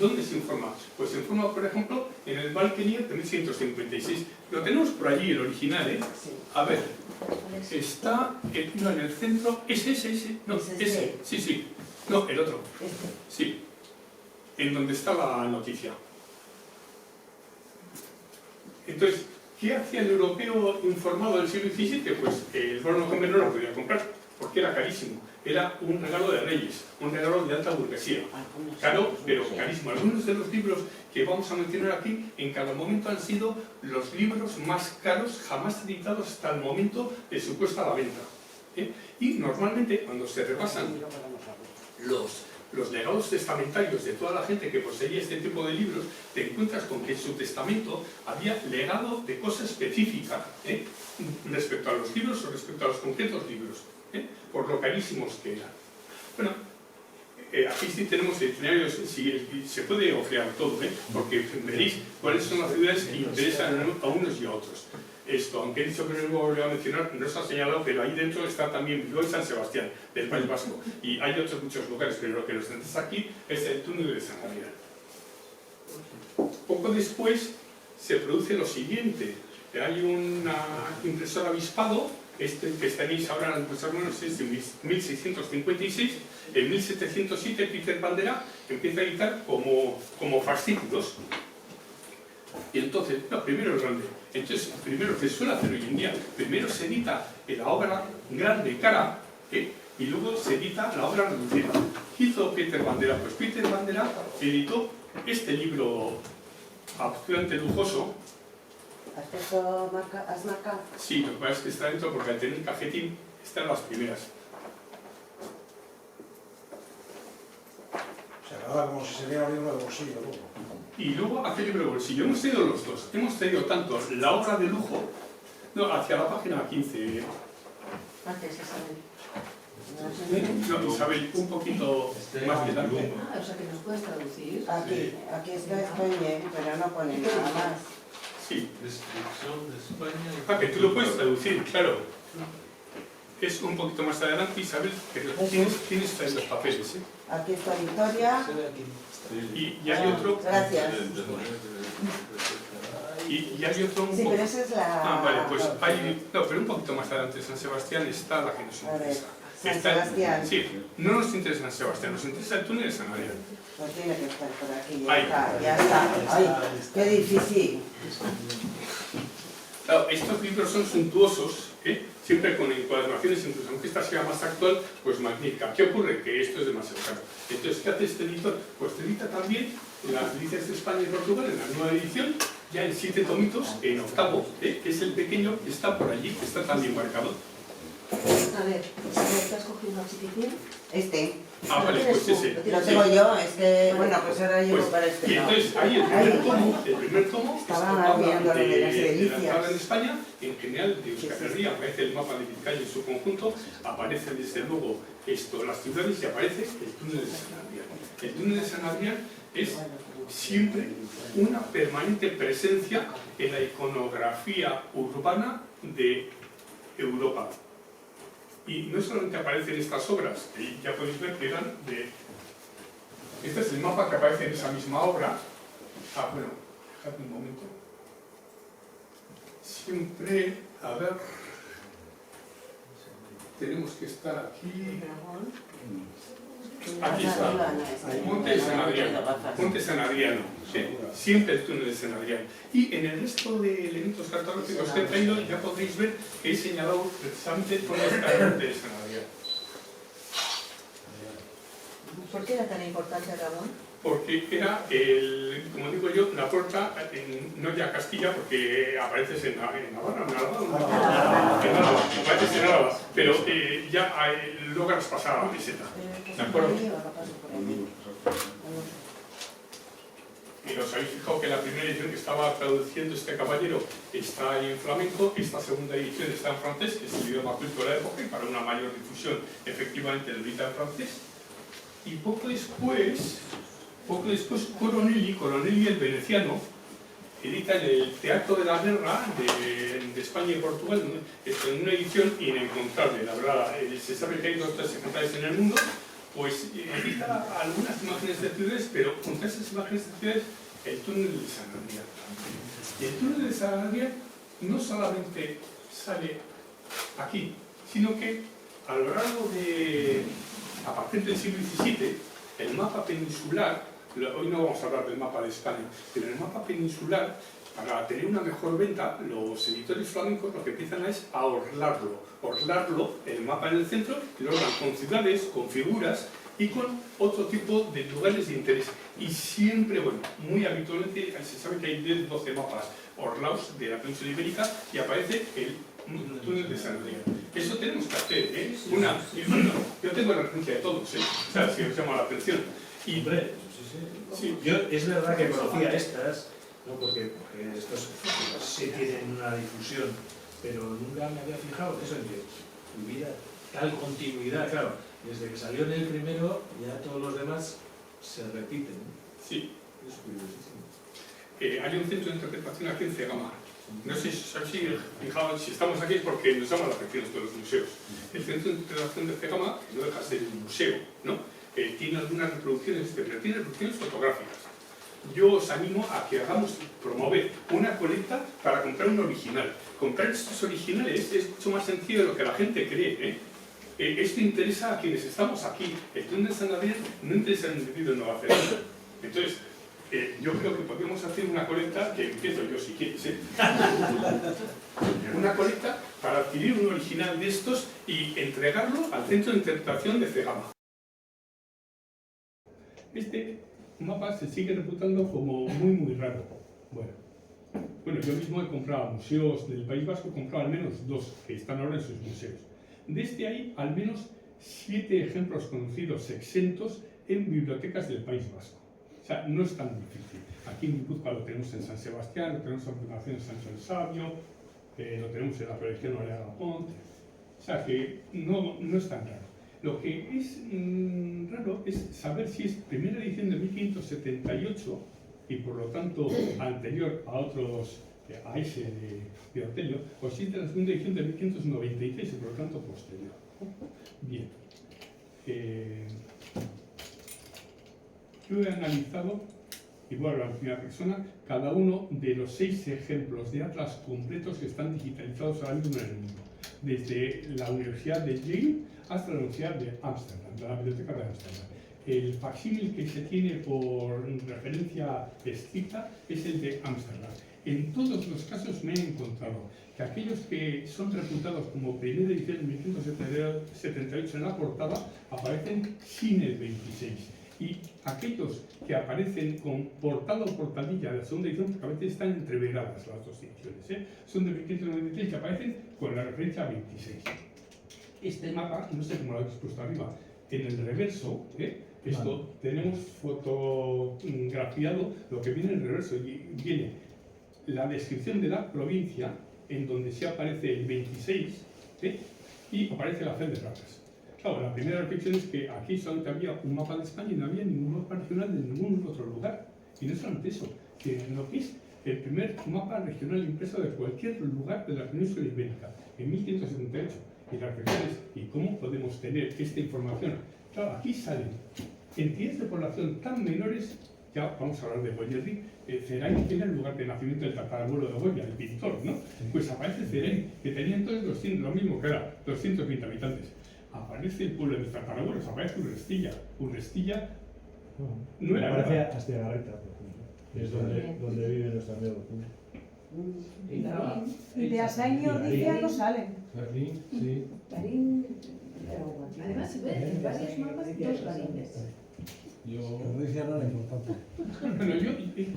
¿dónde se informa? Pues se informa, por ejemplo, en el Valkenier de 1156. Lo tenemos por allí, el original, ¿eh? A ver, está no, en el centro, ese, no, ese, sí, no, el otro, sí, en donde está la noticia. Entonces, ¿qué hacía el europeo informado del siglo XVII? Pues el Borno no lo podía comprar, porque era carísimo. Era un regalo de reyes, un regalo de alta burguesía. Caro, pero carísimo. Algunos de los libros que vamos a mencionar aquí, en cada momento han sido los libros más caros jamás editados hasta el momento de su puesta a la venta. Y normalmente, cuando se repasan los legados testamentarios de toda la gente que poseía este tipo de libros, te encuentras con que en su testamento había legado de cosa específica respecto a los libros o respecto a los concretos libros, por lo carísimos que eran. Bueno, aquí sí tenemos escenarios, se puede ojear todo, porque veréis cuáles son las ciudades que interesan a unos y a otros. Esto, aunque he dicho que no lo voy a mencionar, no está señalado, pero ahí dentro está también Bilbao y San Sebastián, del País Vasco. Y hay otros muchos lugares, pero lo que nos interesa aquí es el túnel de San Adrián. Poco después se produce lo siguiente. Hay una impresora avispado, este que tenéis ahora en vuestras manos es de 1656. En 1707 Peter Bandera empieza a editar como fascículos. Y entonces, no, primero el grande. Entonces, primero se suele hacer hoy en día. Primero se edita la obra grande, cara, y luego se edita la obra reducida. ¿Qué hizo Peter Bandera? Pues Peter Bandera editó este libro absolutamente lujoso. ¿Has marcado? Sí, lo que pasa es que está dentro porque al tener cajetín están las primeras. Se acaba como si sería un libro de bolsillo, ¿no? Y luego hace libro de bolsillo. Hemos traído los dos. Hemos traído tanto la obra de lujo No, hacia la página 15. Gracias, Isabel. No, Isabel, un poquito más adelante. Ah, o sea que nos puedes traducir. Aquí está España, pero no pone nada más. Sí. Descripción de España. Ah, que tú lo puedes traducir, claro. Es un poquito más adelante, Isabel, pero tienes ahí los papeles, ¿eh? Aquí está Victoria. Y hay otro. Gracias. Y hay otro un Sí, poco. pero esa es la... Ah, vale, pues hay. No, pero un poquito más adelante, San Sebastián está la que nos A ver, interesa. San Está- Sebastián. Sí, no nos interesa San Sebastián, nos interesa el túnel de San Adrián. Pues tiene que estar por aquí, Ahí. ya está. Ay, qué difícil. Claro, estos libros son suntuosos, ¿eh? Siempre con encuadernaciones, incluso aunque esta sea más actual, pues magnífica. ¿Qué ocurre? Que esto es demasiado caro. Entonces, ¿qué hace este editor? Pues te edita también Las Delicias de España y Portugal en la nueva edición, ya en 7 tomitos, en octavo, que es el pequeño, que está por allí, que está también marcado. A ver, Isabel, ¿te has cogido una chiquitín? Este. Ah, vale, pues ese. Lo tengo yo, es que... Bueno, pues ahora llevo Pues, para este y lado. entonces ahí el primer tomo Estaba habla viendo lo de las la delicias. tabla en España, en general de Euskal Herria, aparece el mapa de Vizcaya en su conjunto, aparece desde luego las ciudades y aparece el túnel de San Adrián. El túnel de San Adrián es siempre una permanente presencia en la iconografía urbana de Europa. Y no solamente aparecen estas obras, que ya podéis ver que eran de... Este es el mapa que aparece en esa misma obra. Ah, bueno, dejadme un momento. Siempre, a ver... Tenemos que estar aquí... Aquí está. Monte de San Adriano. Monte San Adriano. Siempre el túnel de San Adriano. Y en el resto de elementos cartográficos que he traído ya podréis ver que he señalado precisamente toda esta Monte de San Adriano. ¿Por qué era tan importante, Ramón? Porque era, como digo yo, la puerta, no ya Castilla, porque apareces en Navarra, en Álava, apareces en Álava, pero ya logras pasar a la meseta. ¿De acuerdo? Y os habéis fijado que la primera edición que estaba traduciendo este caballero está ahí en flamenco, esta segunda edición está en francés, que es el idioma culto de la época, y para una mayor difusión efectivamente lo edita en francés. Y poco después Coronelli el veneciano, edita en el Teatro de la Guerra de España y Portugal, en una edición inencontrable. La verdad, se sabe que hay 2 o 3 ejemplares en el mundo, pues edita algunas imágenes de ciudades, pero junto a esas imágenes de ciudades, el túnel de San Adrián. Y el túnel de San Adrián no solamente sale aquí, sino que a lo largo de, a partir del siglo XVII, el mapa peninsular, hoy no vamos a hablar del mapa de España, pero el mapa peninsular, para tener una mejor venta, los editores flamencos lo que empiezan es a orlarlo, el mapa en el centro, y lo orlan con ciudades, con figuras y con otro tipo de lugares de interés. Y siempre, bueno, muy habitualmente se sabe que hay 10-12 mapas orlados de la península ibérica y aparece el túnel de San Adrián. Eso tenemos que hacer, ¿eh? Yo tengo la referencia de todos, ¿eh? O sea, si os llama la atención. Y, Hombre, sí. yo es verdad que conocía estas, ¿no? porque estos sí tienen una difusión, pero nunca me había fijado eso en que tuviera tal continuidad, claro, desde que salió en el primero ya todos los demás se repiten, ¿no? Sí. Es curiosísimo. Hay un centro de interpretación aquí en Cegama. No sé si os habéis fijado, si estamos aquí es porque nos llama la atención de los museos. El centro de interpretación de Cegama, que no deja de ser un museo, ¿no? Tiene algunas reproducciones, pero tiene reproducciones fotográficas. Yo os animo a que promover una colecta para comprar un original. Comprar estos originales es mucho más sencillo de lo que la gente cree, esto interesa a quienes estamos aquí. El túnel de San Adrián no interesa al individuo en Nueva Zelanda. Entonces, yo creo que podríamos hacer una colecta, que empiezo yo si quieres, una colecta para adquirir un original de estos y entregarlo al centro de interpretación de Cegama. Este mapa se sigue reputando como muy raro. Bueno, yo mismo he comprado museos del País Vasco, he comprado al menos 2 que están ahora en sus museos. De este hay al menos 7 ejemplos conocidos exentos en bibliotecas del País Vasco. O sea, no es tan difícil. Aquí en Guipúzcoa lo tenemos en San Sebastián, lo tenemos en Fundación Sancho el Sabio, lo tenemos en la colección Oreaga Ponte. O sea que no es tan raro. Lo que es raro es saber si es primera edición de 1578 y por lo tanto anterior a otros, a ese de Otello, o si es de la segunda edición de 1596 y por lo tanto posterior. Bien. Yo he analizado, y voy a hablar en primera persona, cada uno de los 6 ejemplos de atlas completos que están digitalizados ahora mismo en el mundo, desde la Universidad de Yale hasta la Universidad de Ámsterdam, de la Biblioteca de Ámsterdam. El facsímil que se tiene por referencia estricta es el de Ámsterdam. En todos los casos me he encontrado que aquellos que son reputados como primera edición de 1578 en la portada aparecen sin el 26. Y aquellos que aparecen con portada o portadilla de la segunda edición, porque a veces están entreveradas las dos ediciones, son de 1593 que aparecen con la referencia 26. Este mapa, no sé cómo lo habéis puesto arriba, en el reverso, esto tenemos fotografiado lo que viene en el reverso y viene la descripción de la provincia en donde se aparece el 26 y aparece la Fel de Placas. Claro, la primera reflexión es que aquí solamente había un mapa de España y no había ningún mapa regional de ningún otro lugar. Y no solamente eso, que lo que es el primer mapa regional impreso de cualquier lugar de la península ibérica, en 1578. Y la reflexión es, ¿y cómo podemos tener esta información? Claro, aquí salen entidades de población tan menores, ya vamos a hablar de Goyerri, Cerain era el lugar de nacimiento del tatarabuelo de Goya, el pintor, ¿no? Pues aparece Cerain, que tenía entonces 200, lo mismo que era, 220 habitantes. Aparece el pueblo de mis tatarabuelos, aparece Urrestilla. Urrestilla no era aparece nada. Astiagarreta, por ejemplo, que es donde vive nuestro amigo. Y de Asain y Ordizia no salen. Berlín, sí. Garín, pero además se ve en varios mapas dos garines. Ordizia no era importante. Bueno,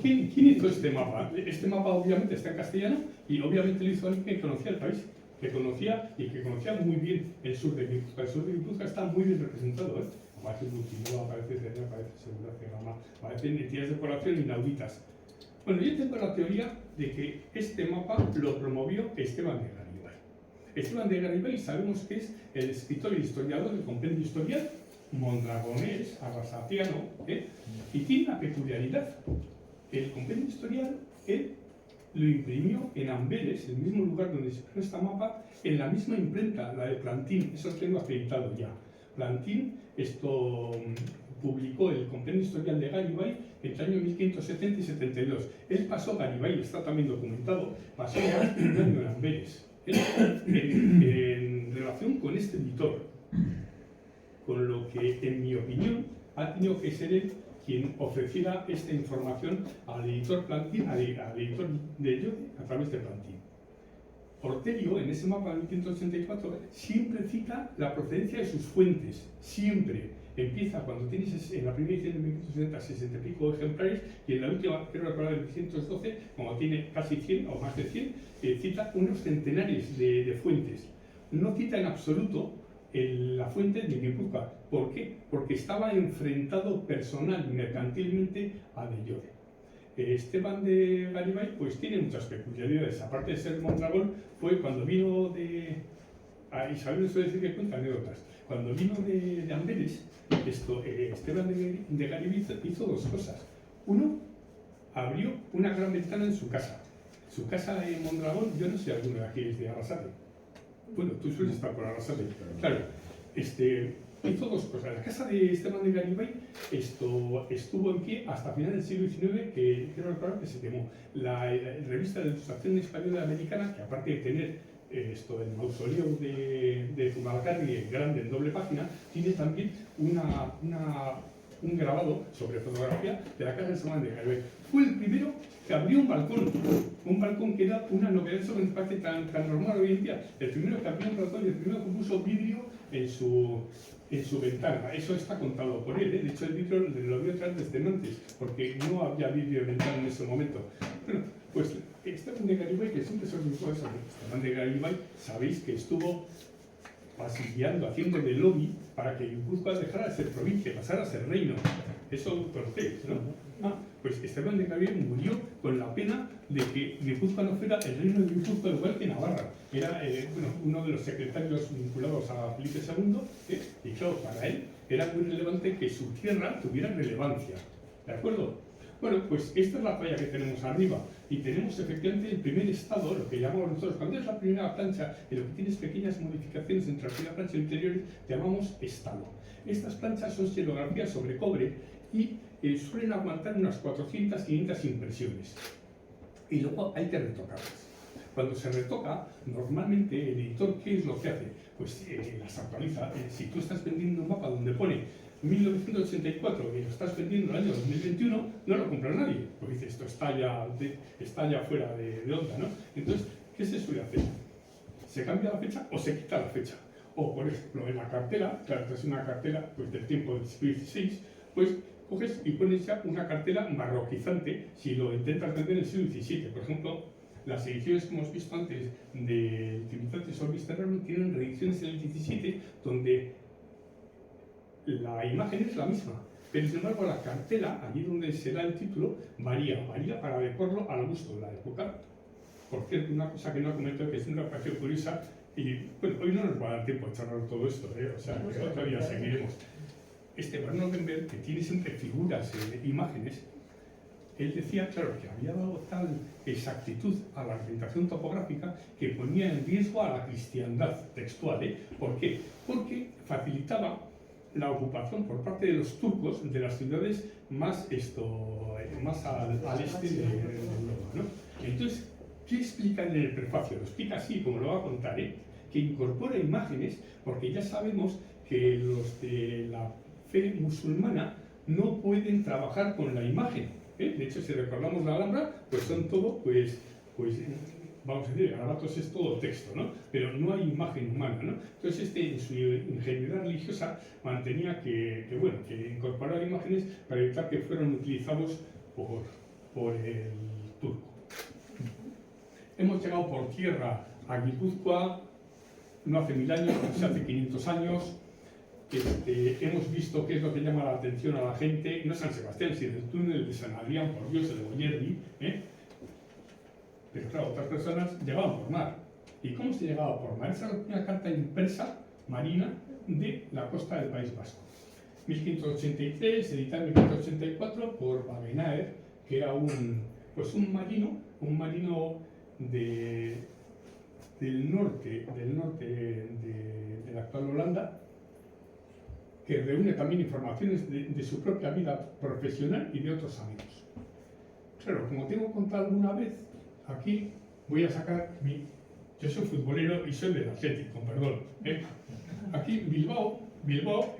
¿quién hizo este mapa? Este mapa obviamente está en castellano y obviamente lo hizo alguien que conocía el país, que conocía muy bien el sur de Guipúzcoa. El sur de Guipúzcoa está muy bien representado, Aparece Multimóvil, aparece Cerna, aparece Seguridad Gama, aparecen entidades de población inauditas. Bueno, yo tengo la teoría de que este mapa lo promovió Esteban de Garibay. Esteban de Garibay sabemos que es el escritor e historiador del compendio historial mondragonés, arrasatiano, y tiene una peculiaridad. El compendio historial, él lo imprimió en Amberes, el mismo lugar donde se creó esta mapa, en la misma imprenta, la de Plantín, eso lo tengo acreditado ya. Plantín, publicó el compendio historial de Garibay entre el año 1570 y 72. Él pasó, Garibay está también documentado, pasó más de un año en Amberes, en relación con este editor. Con lo que, en mi opinión, ha tenido que ser él quien ofreciera esta información al editor Plantín, al editor de Llodio, a través de Plantín. Ortelio, en ese mapa de 1584, siempre cita la procedencia de sus fuentes, siempre. Empieza cuando tienes en la primera edición de 1560 60 y pico ejemplares y en la última, quiero recordar, de 1612, cuando tiene casi 100 o más de 100, cita unos centenares de fuentes. No cita en absoluto la fuente de Guipúzcoa. ¿Por qué? Porque estaba enfrentado personal y mercantilmente a de Llodio. Esteban de Garibay pues tiene muchas peculiaridades. Aparte de ser Mondragón, fue cuando vino de... Isabel me suele decir que cuenta anécdotas. Cuando vino de Amberes, Esteban de Garibay hizo dos cosas. Uno, abrió una gran ventana en su casa. Su casa en Mondragón, yo no sé alguno de aquí es de Arrasate. Bueno, tú sueles estar por Arrasate. Claro, hizo dos cosas. La casa de Esteban de Garibay estuvo en pie hasta finales del siglo XIX, que quiero recordar que se quemó. La revista de Ilustración Española Americana, que aparte de tener el mausoleo de Zumalacárregui grande en doble página, tiene también un grabado sobre fotografía de la casa de Esteban de Garibay. Fue el primero que abrió un balcón que era una novedad, eso me parece tan normal hoy en día. El primero que abrió un balcón y el primero que puso vidrio en su ventana. Eso está contado por él, De hecho, el vidrio lo vio traer desde antes, porque no había vidrio en ventana en ese momento. Bueno, pues Esteban de Garibay, que siempre se olvidó eso, Esteban de Garibay, sabéis que estuvo pasillando, haciendo de lobby para que Guipúzcoa dejara de ser provincia, pasara a ser reino. Eso lo conocéis, ¿no? Pues Esteban de Gabriel murió con la pena de que Guipúzcoa no fuera el reino de Guipúzcoa igual que Navarra. Era uno de los secretarios vinculados a Felipe II, y claro, para él era muy relevante que su tierra tuviera relevancia. ¿De acuerdo? Bueno, pues esta es la playa que tenemos arriba y tenemos efectivamente el primer estado, lo que llamamos nosotros, cuando es la primera plancha y lo que tienes pequeñas modificaciones entre la primera plancha y el interior, llamamos estado. Estas planchas son xilografías sobre cobre y suelen aguantar unas 400, 500 impresiones y luego hay que retocarlas. Cuando se retoca, normalmente el editor, ¿qué es lo que hace? Pues las actualiza. Si tú estás vendiendo un mapa donde pone 1984 y lo estás vendiendo en el año 2021, no lo compra nadie, porque dice, esto está ya fuera de onda, ¿no? Entonces, ¿qué se suele hacer? Se cambia la fecha o se quita la fecha. O, por ejemplo, en la cartela, claro, es una cartela pues, del tiempo del siglo XVI, pues coges y pones ya una cartela marroquizante si lo intentas vender en el siglo XVII. Por ejemplo, las ediciones que hemos visto antes de Tributatis Orbis Terrarum tienen reediciones en el XVII donde la imagen es la misma, pero sin embargo la cartela, allí donde se da el título, varía para adecuarlo al gusto de la época. Por cierto, una cosa que no he comentado que siempre me pareció curiosa, y bueno, hoy no nos va a dar tiempo a charlar todo esto, o sea, que otro día seguiremos. Esteban Novenberg, que tiene siempre figuras, imágenes, él decía, claro, que había dado tal exactitud a la orientación topográfica que ponía en riesgo a la cristiandad textual. ¿Por qué? Porque facilitaba la ocupación por parte de los turcos de las ciudades más al este de Europa, ¿no? Entonces, ¿qué explica en el prefacio? Lo explica así, como lo va a contar, que incorpora imágenes, porque ya sabemos que los de la fe musulmana no pueden trabajar con la imagen. De hecho, si recordamos la Alhambra, pues son todo, pues vamos a decir, garabatos es todo texto, ¿no? Pero no hay imagen humana, ¿no? Entonces, en su ingenuidad religiosa mantenía que incorporar imágenes para evitar que fueran utilizados por el turco. Hemos llegado por tierra a Guipúzcoa, no hace 1000 años, sino hace 500 años. Hemos visto qué es lo que llama la atención a la gente, no San Sebastián, sino el túnel de San Adrián, por Dios, el de Goyerri, pero claro, otras personas llegaban por mar. ¿Y cómo se llegaba por mar? Esa es la primera carta impresa marina de la costa del País Vasco. 1583, editada en 1584 por Wagenaer, que era un marino del norte de la actual Holanda, que reúne también informaciones de su propia vida profesional y de otros amigos. Claro, como tengo contado alguna vez, aquí voy a sacar yo soy futbolero y soy del Atlético, perdón. Aquí Bilbao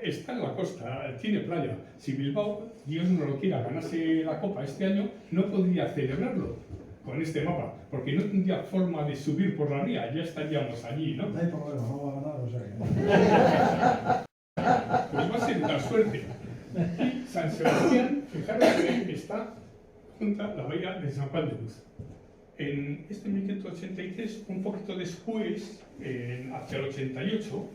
está en la costa, tiene playa. Si Bilbao, Dios no lo quiera, ganase la Copa este año, no podría celebrarlo con este mapa, porque no tendría forma de subir por la ría, ya estaríamos allí, ¿no? No hay problema, no va a ganar, o sea que... Pues va a ser una suerte. Y San Sebastián, fijaros que está junto a la bahía de San Juan de Luz. En este 1583, un poquito después, hacia el 88,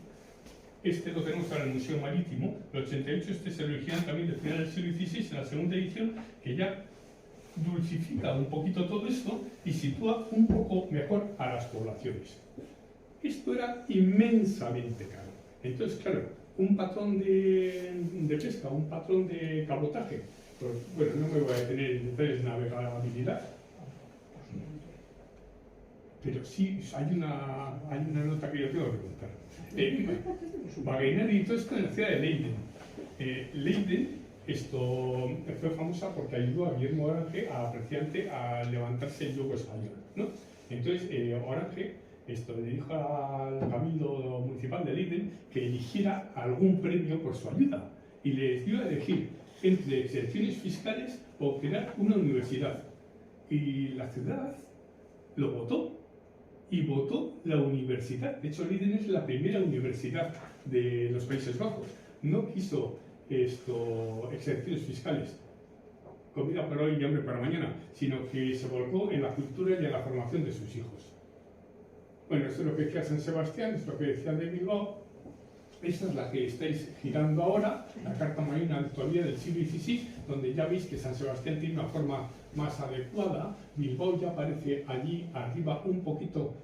este lo tenemos ahora en el Museo Marítimo, el 88 este es el original también del final del siglo XVI, en la segunda edición, que ya dulcifica un poquito todo esto y sitúa un poco mejor a las poblaciones. Esto era inmensamente caro. Entonces, claro, un patrón de pesca, un patrón de cabotaje, pues, bueno, no me voy a detener en detalles de navegabilidad, pero sí hay una nota que yo tengo que contar. Wagenaer editó esto en la ciudad de Leiden. Leiden fue famosa porque ayudó a Guillermo Orange, a levantarse el yugo español, ¿no? Entonces, Orange le dijo al cabildo municipal de Leiden que eligiera algún premio por su ayuda y les dio a elegir entre exenciones fiscales o crear una universidad. Y la ciudad lo votó y votó la universidad. De hecho, Leiden es la primera universidad de los Países Bajos. No quiso exenciones fiscales, comida para hoy y hambre para mañana, sino que se volcó en la cultura y en la formación de sus hijos. Bueno, esto es lo que decía San Sebastián, esto es lo que decía de Bilbao, esta es la que estáis girando ahora, la carta marina todavía del siglo XVI, donde ya veis que San Sebastián tiene una forma más adecuada. Bilbao ya aparece allí arriba un poquito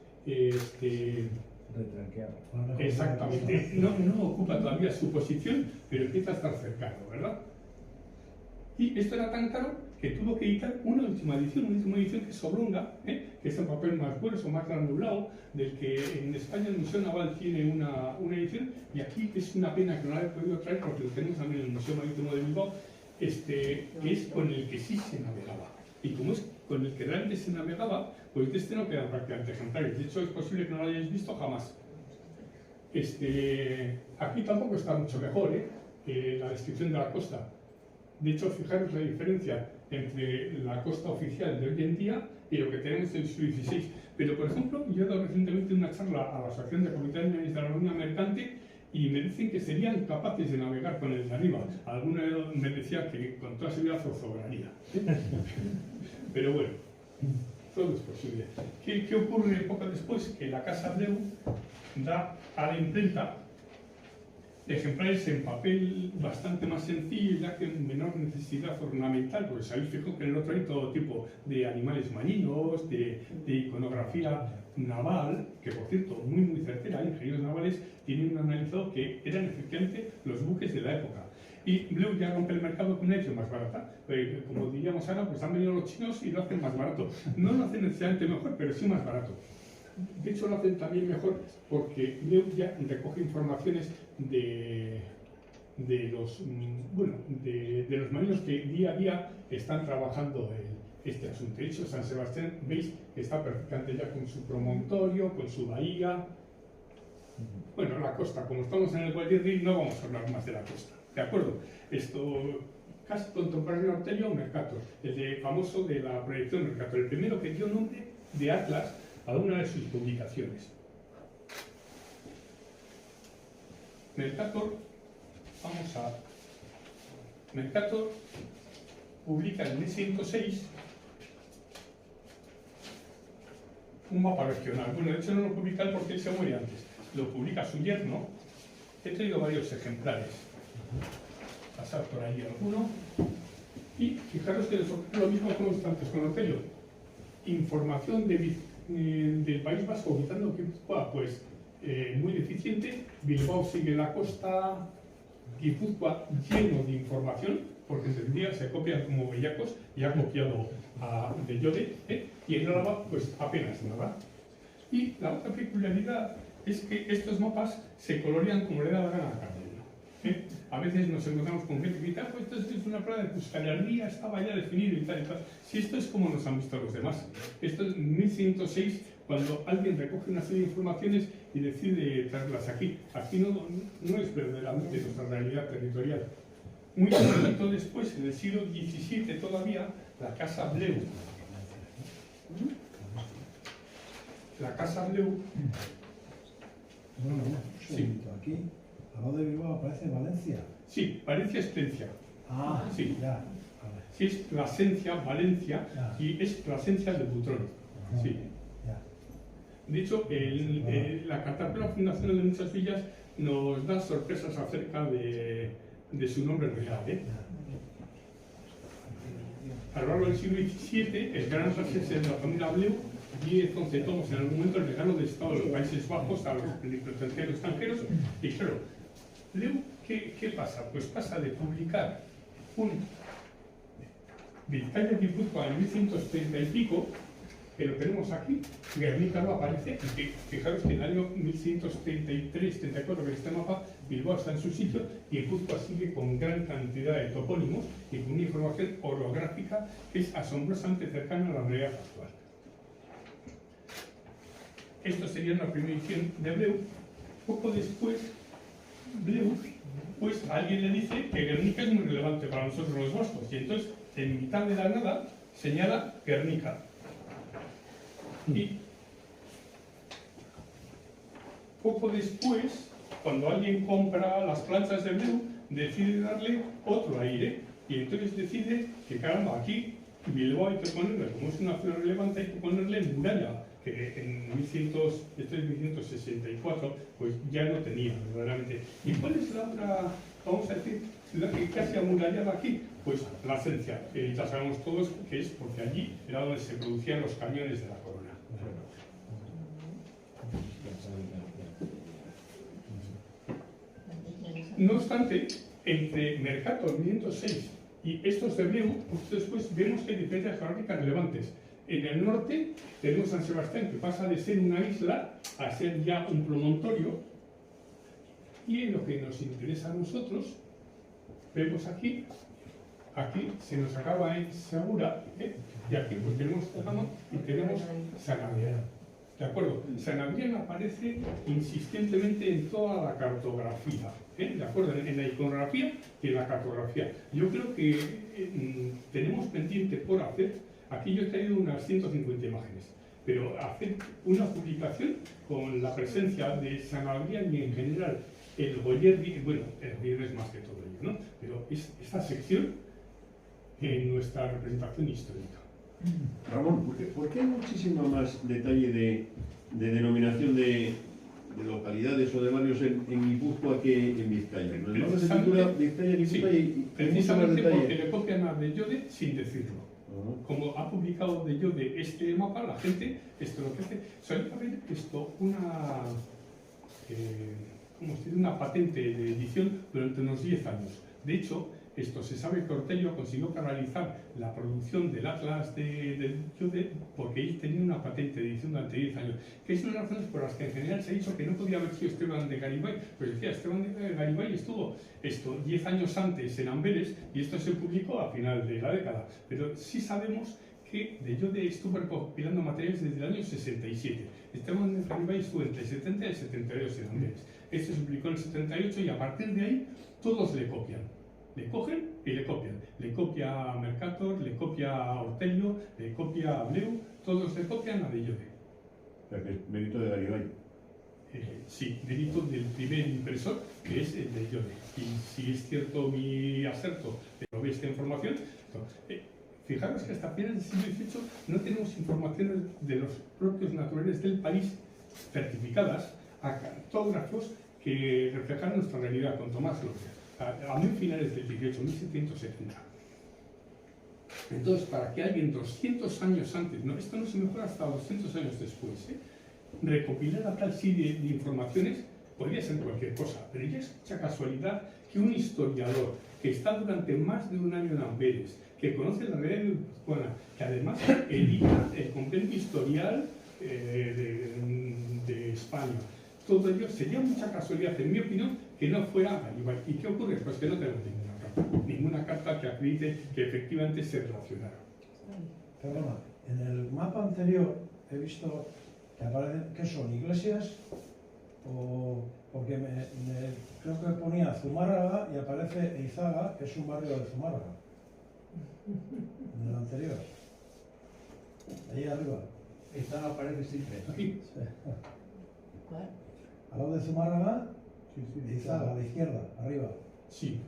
Retranqueado. exactamente, no ocupa todavía su posición, pero empieza a estar cercano, ¿verdad? Y esto era tan caro que tuvo que editar una última edición que es oblonga, que es un papel más grueso, más granulado, del que en España el Museo Naval tiene una edición, y aquí es una pena que no la he podido traer porque lo tenemos también en el Museo Marítimo de Bilbao, que es con el que sí se navegaba. Y como es con el que realmente se navegaba, pues de este no quedan prácticamente ejemplares. De hecho, es posible que no lo hayáis visto jamás. Aquí tampoco está mucho mejor, la descripción de la costa. De hecho, fijaros la diferencia entre la costa oficial de hoy en día y lo que tenemos en el siglo XVI. Pero, por ejemplo, yo he dado recientemente una charla a la Asociación de Capitanes de la Marina Mercante y me dicen que serían capaces de navegar con el de arriba. Alguno me decía que con toda seguridad zozobraría. Pero bueno, todo es posible. ¿Qué ocurre poco después? Que la Casa Bleu da a la imprenta ejemplares en papel bastante más sencillo, ya que menor necesidad ornamental, porque sabéis, fijo que en el otro hay todo tipo de animales marinos, de iconografía naval, que por cierto, muy certera, ingenieros navales tienen analizado que eran efectivamente los buques de la época. Y Bleu ya rompe el mercado con una edición más barata. Como diríamos ahora, pues han venido los chinos y lo hacen más barato. No lo hacen necesariamente mejor, pero sí más barato. De hecho, lo hacen también mejor porque Bleu ya recoge informaciones de los marinos que día a día están trabajando este asunto. De hecho, San Sebastián, veis, está perfectamente ya con su promontorio, con su bahía. Bueno, la costa, como estamos en el Guadirri, no vamos a hablar más de la costa. ¿De acuerdo? Esto, casi contemporáneo Ortello, Mercator, el famoso de la proyección Mercator, el primero que dio nombre de Atlas a una de sus publicaciones. Mercator publica en 1106 un mapa regional. Bueno, de hecho no lo publica él porque él se muere antes. Lo publica su yerno. He traído varios ejemplares. Pasar por ahí alguno. Y fijaros que lo mismo que hemos antes con Ortello. Información del País Vasco quitando Guipúzcoa, pues muy deficiente. Bilbao sigue la costa, Guipúzcoa lleno de información, porque en día se copian como bellacos y ha copiado de Llode, y en Álava pues apenas nada. Y la otra peculiaridad es que estos mapas se colorean como le da la gana a cada uno. A veces nos encontramos con gente que dice, pues esto es una prueba de cuscanería, estaba ya definido y tal y tal. Si esto es como nos han visto los demás. Esto es 1106, cuando alguien recoge una serie de informaciones y decide traerlas aquí. Aquí no es verdaderamente nuestra realidad territorial. Muy poquito después, en el siglo XVII todavía, la Casa Bleu. La Casa Bleu. Bueno, sí. Aquí, al lado de Bilbao aparece Valencia. Sí, Valencia es Plencia. Ah, sí. Ya. Sí, es Plasencia, Valencia, ya. Y es Plasencia de Butrón. Ajá. Sí. Ya. De hecho, la cartapela fundacional de muchas villas nos da sorpresas acerca de su nombre real. A lo largo del siglo XVII, el gran races de la familia Bleu 10-11 tomos en algún momento el regalo del Estado de los Países Bajos a los plenipotenciarios extranjeros. Y claro, Bleu, ¿qué pasa? Pues pasa de publicar un Vizcaya Guipúzcoa en 1130 y pico, que lo tenemos aquí, Guernica no aparece, y que fijaros que en el año 1133-34 que este mapa, Bilbao está en su sitio, y Guipúzcoa sigue con gran cantidad de topónimos y con una información orográfica que es asombrosamente cercana a la realidad actual. Esto sería una primera edición de Bleu. Poco después, Bleu, pues alguien le dice que Guernica es muy relevante para nosotros los vascos, y entonces, en mitad de la nada, señala Guernica. Y poco después, cuando alguien compra las planchas de Bleu, decide darle otro aire, y entonces decide que, caramba, aquí Bilbao hay que ponerle, como es una ciudad relevante, hay que ponerle muralla, que en 1164 pues ya no tenía verdaderamente. ¿Y cuál es la otra, vamos a decir, la que casi amurallada aquí? Pues Plasencia, ya sabemos todos que es porque allí era donde se producían los cañones de la corona. No obstante, entre Mercator 506 y estos de Bleu, pues después vemos que hay diferencias geográficas relevantes. En el norte tenemos San Sebastián, que pasa de ser una isla a ser ya un promontorio. Y en lo que nos interesa a nosotros, vemos aquí se nos acaba en Segura, y aquí pues tenemos Tejano y tenemos San Adrián. ¿De acuerdo? San Adrián aparece insistentemente en toda la cartografía, ¿de acuerdo? En la iconografía y en la cartografía. Yo creo que tenemos pendiente por hacer, aquí yo he traído unas 150 imágenes, pero hacer una publicación con la presencia de San Adrián y en general el Goyerri, bueno, el Goyerri es más que todo ello, ¿no? Pero es esta sección en nuestra representación histórica. Ramón, ¿por qué hay muchísimo más detalle de denominación de localidades o de barrios en Guipúzcoa que en Vizcaya? ¿No se titula Vizcaya, Guipúzcoa y precisamente porque le copian a Bellode sin decirlo. Como ha publicado Bellode este mapa, la gente, esto lo que hace, suele haber esto una patente de edición durante unos 10 años. De hecho, esto se sabe que Ortello consiguió canalizar la producción del Atlas de Bellode porque él tenía una patente de edición durante 10 años, que es una de las razones por las que en general se ha dicho que no podía haber sido Esteban de Garibay. Pues decía, Esteban de Garibay estuvo 10 años antes en Amberes y esto se publicó a final de la década, pero sí sabemos que Bellode estuvo recopilando materiales desde el año 67. Esteban de Garibay estuvo entre el 70 y el 72 en Amberes. Esto se publicó en el 78 y a partir de ahí todos le copian. Le cogen y le copian. Le copia a Mercator, le copia a Ortello, le copia a Bleu, todos le copian a Bellode. O sea, que es mérito de Garibay. Sí, mérito del primer impresor, que es el de Bellode. Y si es cierto mi acerto de no ver esta información, fijaros que hasta finales del siglo XVIII no tenemos informaciones de los propios naturales del país certificadas a cartógrafos que reflejan nuestra realidad, con Tomás López. A finales del 18, 1770. Entonces, para que alguien 200 años antes, no, esto no se mejora hasta 200 años después, recopilara tal serie de informaciones, podría ser cualquier cosa, pero ya es mucha casualidad que un historiador que está durante más de un año en Amberes, que conoce la realidad guipuzcoana, que además edita el compendio historial de España, todo ello sería mucha casualidad, en mi opinión, que no fuera Garibay. ¿Y qué ocurre? Pues que no tenemos ninguna carta que acredite que efectivamente se relacionara. Perdona, en el mapa anterior he visto que aparecen, ¿qué son? ¿Iglesias? O porque creo que ponía Zumárraga y aparece Eizaga, que es un barrio de Zumárraga. En el anterior. Ahí arriba. Eizaga aparece siempre. Aquí. Sí. ¿Cuál? Al lado de Zumárraga, Eizaga, a la izquierda, arriba. Sí.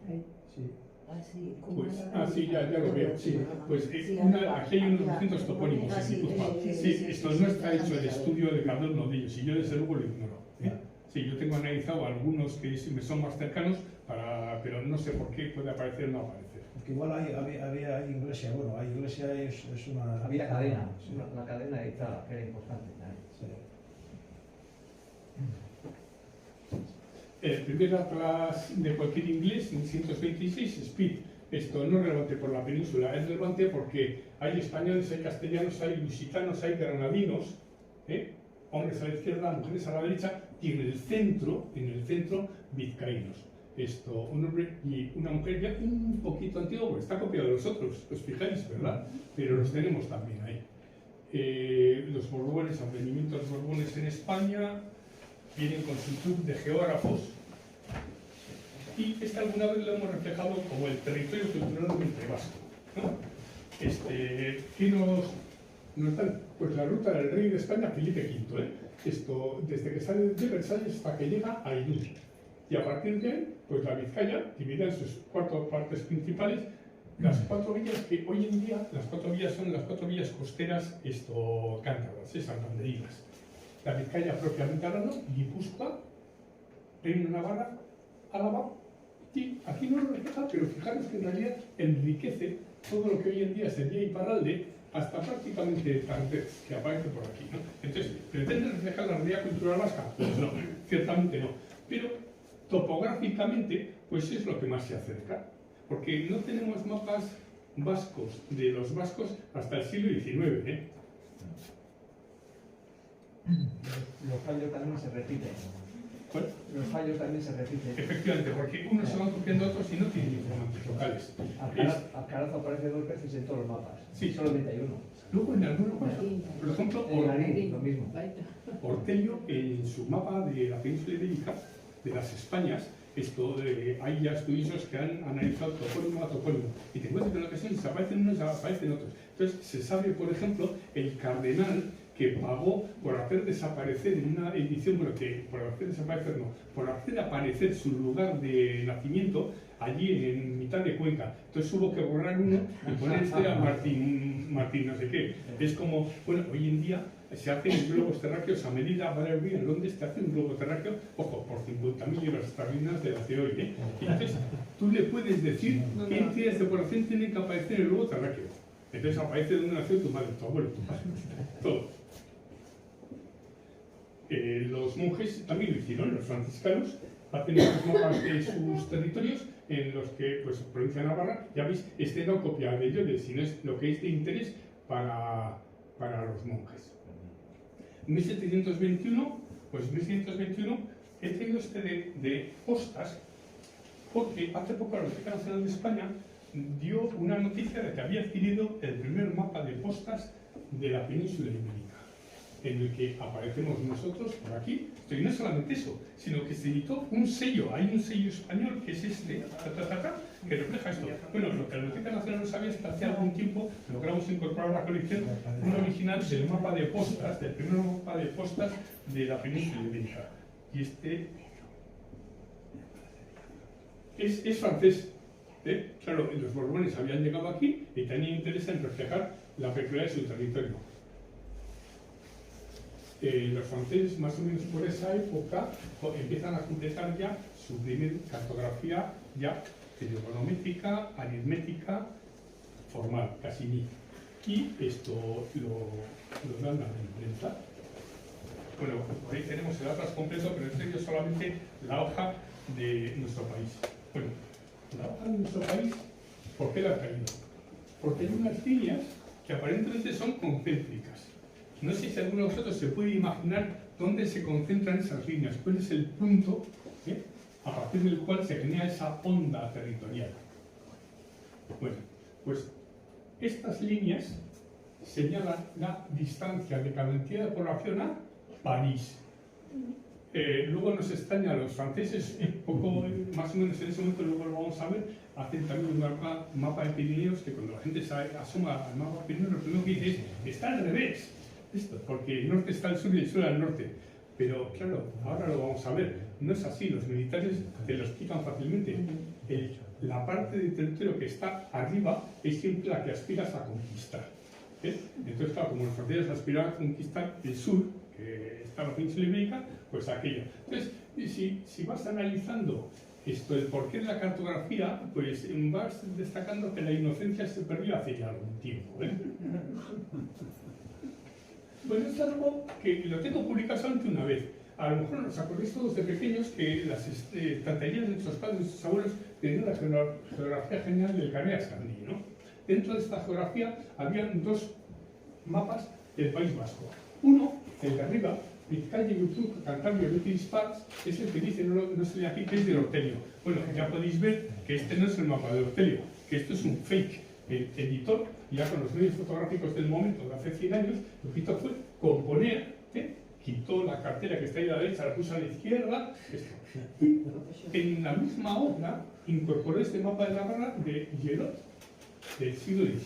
Sí. Ah, sí. Pues, sí, ya lo veo. Sí. Pues aquí hay unos 200 topónimos en Guipúzcoa. Sí, esto no está hecho el estudio de cada uno de ellos y yo desde luego lo ignoro. Sí, yo tengo analizado algunos que me son más cercanos, pero no sé por qué puede aparecer o no aparecer. Porque igual había iglesia, bueno, hay iglesia es una... Había cadena, sí. una cadena de Eizaga, que era importante. Sí. El primer atlas de cualquier inglés, 1126, Speed. Esto no es relevante por la península, es relevante porque hay españoles, hay castellanos, hay lusitanos, hay granadinos, hombres a la izquierda, mujeres a la derecha, y en el centro vizcaínos. Esto, un hombre y una mujer ya un poquito antiguo, porque está copiado de los otros, os fijáis, ¿verdad? Pero los tenemos también ahí. Los borbones, advenimientos borbones en España, vienen con su club de geógrafos, y alguna vez lo hemos reflejado como el territorio cultural del Vasco, ¿no? ¿Qué nos dan? Pues la ruta del rey de España, Felipe V, esto desde que sale de Versalles hasta que llega a Irún. Y a partir de ahí, pues la Vizcaya, dividida en sus 4 partes principales, Las 4 villas que hoy en día, las 4 villas son las 4 villas costeras cántabras, santanderinas. La Vizcaya propiamente hablando, Guipúzcoa, Reino de Navarra, Álava, y aquí no lo refleja, pero fijaros que en realidad enriquece todo lo que hoy en día sería Iparralde hasta prácticamente Tardez, que aparece por aquí, ¿no? Entonces, ¿pretende reflejar la realidad cultural vasca? Pues no, ciertamente no. Pero topográficamente, pues es lo que más se acerca. Porque no tenemos mapas vascos de los vascos hasta el siglo XIX, ¿eh? Los fallos también se repiten. ¿Cuál? Los fallos también se repiten. Efectivamente, porque unos se van copiando a otros y no tienen informantes locales. Alcarazo aparece 2 veces en todos los mapas. Sí. Solamente hay uno. Luego en algunos casos, por ejemplo, En Larín, lo mismo. Ortello, en su mapa de la península ibérica, de las Españas, hay ya estudiosos que han analizado topónimo a topónimo y te encuentras que en ocasiones aparecen unos y aparecen otros. Entonces se sabe, por ejemplo, el cardenal que pagó por hacer desaparecer en una edición, bueno, que por hacer desaparecer no, por hacer aparecer su lugar de nacimiento allí en mitad de Cuenca. Entonces hubo que borrar uno y poner a Martín no sé qué. Es como, bueno, hoy en día se hacen globos terráqueos a medida. Battery en Londres te hace un globo terráqueo, ojo, por 50.000 libras esterlinas de la COI, ¿eh? Y entonces tú le puedes decir qué entidades de población tienen que aparecer en el globo terráqueo. Entonces aparece de donde nació tu madre, tu abuelo, tu padre, todo. Los monjes también lo hicieron, los franciscanos hacen los mapas de sus territorios en los que, pues, provincia de Navarra, ya veis, no copia de ellos, sino es lo que es de interés para los monjes. 1721, pues 1721 he traído de postas porque hace poco la Biblioteca Nacional de España dio una noticia de que había adquirido el primer mapa de postas de la península ibérica, en el que aparecemos nosotros por aquí. Y no solamente eso, sino que se editó un sello, hay un sello español que es que refleja esto. Bueno, lo que la Biblioteca Nacional no sabía es que hace algún tiempo logramos incorporar a la colección un original del mapa de postas, del primer mapa de postas de la península ibérica. Y es francés. Claro, los borbones habían llegado aquí y tenían interés en reflejar la peculiaridad de su territorio. Los franceses, más o menos por esa época, empiezan a completar ya su primer cartografía ya trigonométrica, aritmética, formal, Cassini. Y esto lo dan a la imprenta. Bueno, por ahí tenemos el atlas completo, pero este es solamente la hoja de nuestro país. Bueno, la hoja de nuestro país, ¿por qué la he traído? Porque hay unas líneas que aparentemente son concéntricas. No sé si alguno de vosotros se puede imaginar dónde se concentran esas líneas, cuál es el punto a partir del cual se genera esa onda territorial. Bueno, pues estas líneas señalan la distancia de cada entidad de población a París. Luego nos extraña a los franceses, poco más o menos en ese momento, luego lo vamos a ver, hacen también un mapa de Pirineos, que cuando la gente se asoma al mapa de Pirineos, lo primero que dice es, está al revés, esto, porque el norte está al sur y el sur al norte. Pero claro, ahora lo vamos a ver, no es así, los militares te lo explican fácilmente. La parte del territorio que está arriba es siempre la que aspiras a conquistar. Entonces, claro, como los franceses aspiraban a conquistar el sur, que está en la península ibérica, pues aquello. Entonces, si vas analizando el porqué de la cartografía, pues vas destacando que la inocencia se perdió hace ya algún tiempo. Bueno, es algo que lo tengo publicado solamente una vez. A lo mejor nos acordáis todos de pequeños que las estanterías de nuestros padres y nuestros abuelos tenían la geografía general del Carrera-Escandí, ¿no? Dentro de esta geografía habían dos mapas del País Vasco. Uno, el de arriba, Vizcaya, YouTube, Cantabria, Betis Dispars, es el que dice, no sé aquí, que es del Ortelio. Bueno, ya podéis ver que este no es el mapa del Ortelio, que esto es un fake. El editor, ya con los medios fotográficos del momento, de hace 100 años, lo que hizo fue componer, quitó la cartera que está ahí a la derecha, la puso a la izquierda, y en la misma obra incorporó este mapa de Navarra de Gelot del siglo XVIII.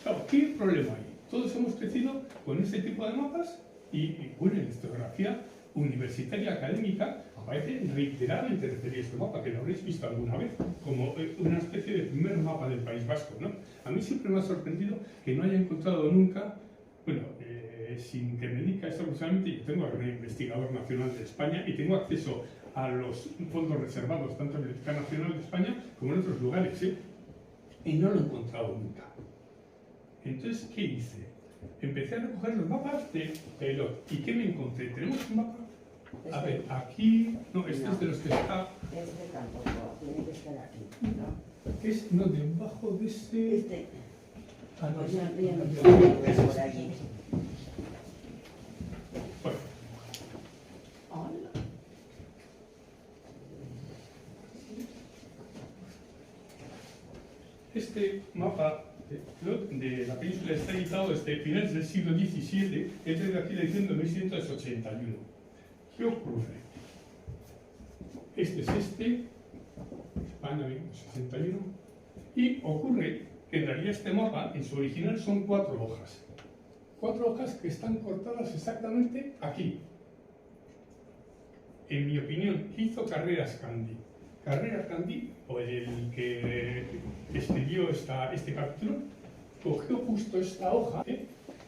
Claro, ¿qué problema hay? Todos hemos crecido con este tipo de mapas y bueno, en la historiografía universitaria académica aparece reiteradamente referir este mapa, que lo habréis visto alguna vez, como una especie de primer mapa del País Vasco, ¿no? A mí siempre me ha sorprendido que no haya encontrado nunca, bueno, sin que me dedique a esto personalmente, yo tengo un investigador nacional de España y tengo acceso a los fondos reservados tanto en la Biblioteca Nacional de España como en otros lugares, y no lo he encontrado nunca. Entonces, ¿qué hice? Empecé a recoger los mapas de Taylor. ¿Y qué me encontré? Tenemos un mapa. A ver, aquí. No, este es de los que está. Este tampoco, tiene que estar aquí, ¿no? Es, no, debajo de este. Este. Ah, no, Pues es- ya bien, es por este. allí. Bueno, Hola. este mapa de la península está editado desde finales del siglo XVII, es de aquí la edición de 1681. ¿Qué ocurre? Este es España 61, y ocurre que en realidad este mapa, en su original, son 4 hojas. 4 hojas que están cortadas exactamente aquí. En mi opinión, ¿qué hizo Carreras Candi? Carreras Candi, o el que escribió este capítulo, cogió justo esta hoja,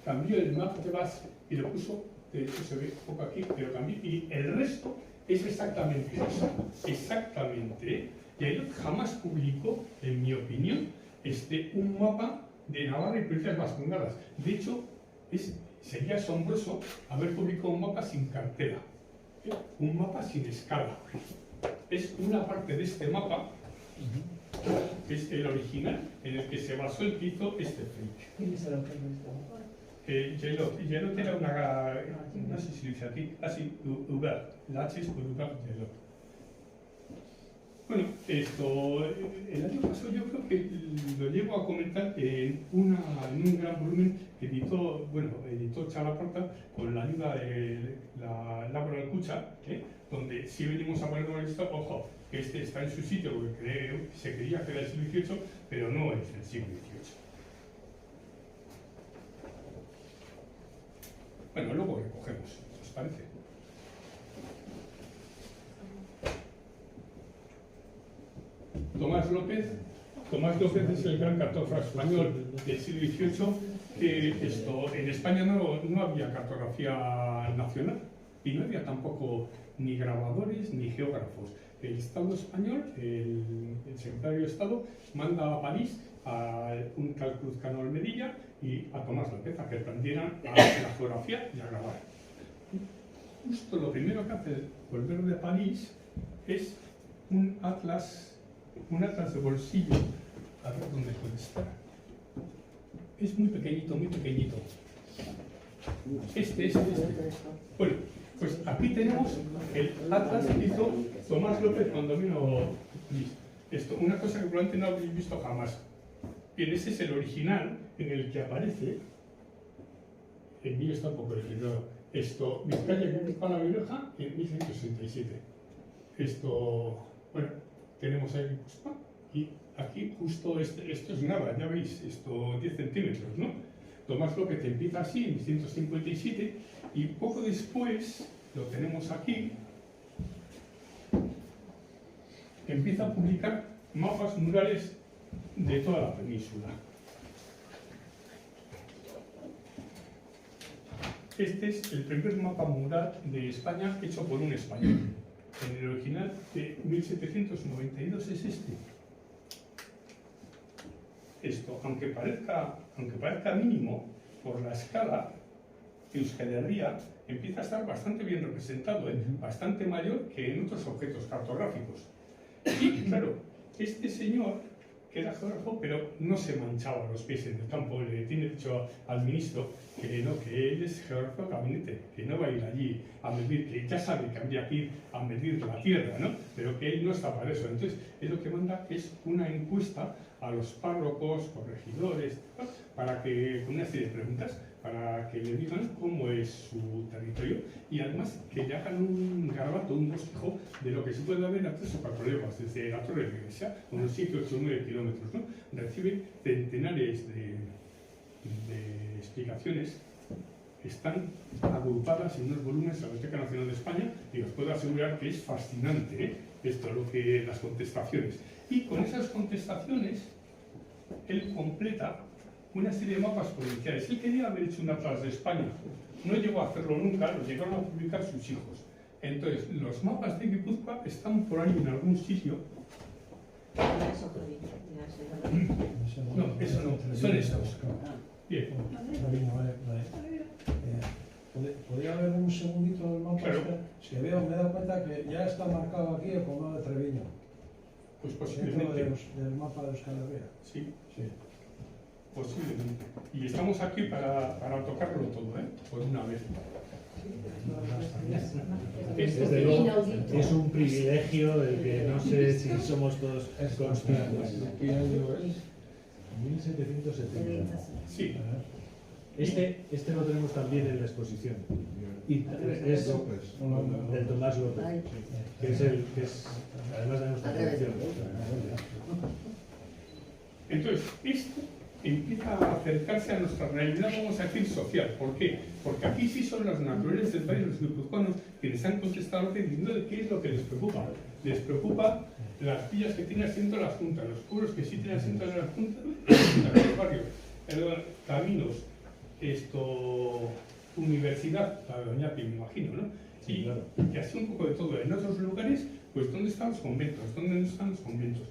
cambió el mapa de base y lo puso, de hecho se ve un poco aquí, pero cambió, y el resto es exactamente eso, exactamente. Y ahí jamás publicó, en mi opinión, un mapa de Navarra y provincias vascongadas. De hecho, sería asombroso haber publicado un mapa sin cartela, un mapa sin escala. Es una parte de este mapa, es el original, en el que se basó el que hizo este fake. ¿Quién es el autor de esta? Yelot era una, no sé si lo dice aquí, así, Hubert, la H es por Hubert Yelot. Bueno, el año pasado yo creo que lo llevo a comentar en un gran volumen que editó Chalaporta con la ayuda de la Laboral Cucha, donde si venimos a poner en esto, ojo, que este está en su sitio porque se creía que era del siglo XVIII, pero no es del siglo XVIII. Bueno, luego recogemos, ¿os parece? Tomás López es el gran cartógrafo español del siglo XVIII, que en España no había cartografía nacional y no había tampoco ni grabadores ni geógrafos. El Estado español, el secretario de Estado, manda a París a un tal Cruz Cano Almedilla y a Tomás López a que aprendieran a la geografía y a grabar. Justo lo primero que hace volver de París es un atlas de bolsillo. A ver dónde puede estar. Es muy pequeñito, muy pequeñito. Este. Bueno, pues aquí tenemos el atlas que hizo Tomás López cuando vino una cosa que probablemente no habéis visto jamás. Bien, ese es el original en el que aparece, el mío está un poco equilibrado, Vizcaya y Guipúzcoa la Bermeja en 1167. Bueno, tenemos ahí Guipúzcoa y aquí justo esto es nada, ya veis, 10 centímetros, ¿no? Tomás López empieza así en 1157 y poco después, lo tenemos aquí, empieza a publicar mapas murales de toda la península. Este es el primer mapa mural de España hecho por un español. En el original de 1792 es este. Aunque parezca mínimo por la escala, Euskal Herria empieza a estar bastante bien representado, bastante mayor que en otros objetos cartográficos. Y claro, este señor, que era geógrafo, pero no se manchaba los pies en el campo, le tiene dicho al ministro que él es geógrafo de gabinete, que no va a ir allí a medir, que ya sabe que habría que ir a medir la tierra, ¿no? Pero que él no está para eso. Entonces, él lo que manda es una encuesta a los párrocos, corregidores, para que, con una serie de preguntas, para que le digan cómo es su territorio y además que le hagan un garabato, un bosquejo de lo que se puede ver a 3 o 4 leguas desde la Torre de la Iglesia, unos 7, 8, 9 kilómetros, ¿no? Recibe centenares de explicaciones están agrupadas en unos volúmenes de la Biblioteca Nacional de España y os puedo asegurar que es fascinante esto, lo que las contestaciones. Y con esas contestaciones, él completa una serie de mapas provinciales. Él quería haber hecho un atlas de España, no llegó a hacerlo nunca, lo llegaron a publicar sus hijos. Entonces, los mapas de Guipúzcoa están por ahí en algún sitio. No, eso no, son estos. Bien. ¿Podría haber un segundito del mapa? Claro. Es que veo, me he dado cuenta que ya está marcado aquí el condado de Treviño. Pues Dentro posiblemente. del mapa de Euskal Herria. Sí, Sí. posiblemente. Y estamos aquí para tocarlo todo, por una vez. Desde luego, es un privilegio el que no sé si somos todos conscientes. ¿Qué año es? 1770. Sí. Este lo tenemos también en la exposición. Y es del Tomás López, que es además de nuestra colección. Entonces, esto empieza a acercarse a nuestra realidad, vamos a decir, social. ¿Por qué? Porque aquí sí son los naturales del país, los guipuzcoanos, quienes han contestado diciendo de qué es lo que les preocupa. Les preocupa las villas que tienen asiento en las juntas, los pueblos que sí tienen asiento en las juntas, los barrios, caminos, universidad, la de Doñapi, me imagino, ¿no? Sí, claro. Y así un poco de todo. En otros lugares, pues, ¿dónde están los conventos? ¿Dónde no están los conventos?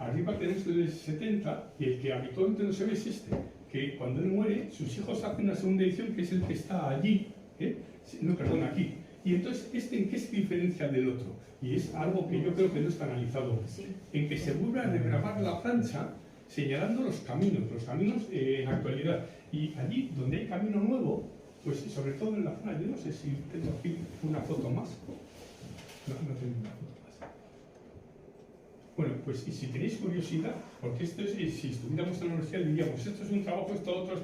Arriba tenemos el de 70 y el que habitualmente no se ve es este, que cuando él muere, sus hijos hacen una segunda edición que es el que está allí, no, perdón, aquí. Y entonces, ¿en qué se diferencia del otro? Y es algo que yo creo que no está analizado. En que se vuelve a regrabar la plancha señalando los caminos en actualidad. Y allí donde hay camino nuevo, pues sobre todo en la zona, yo no sé si tengo aquí una foto más. No tengo una foto más. Bueno, pues y si tenéis curiosidad, porque esto es, si estuviéramos en la universidad diríamos, esto es un trabajo, esto otro.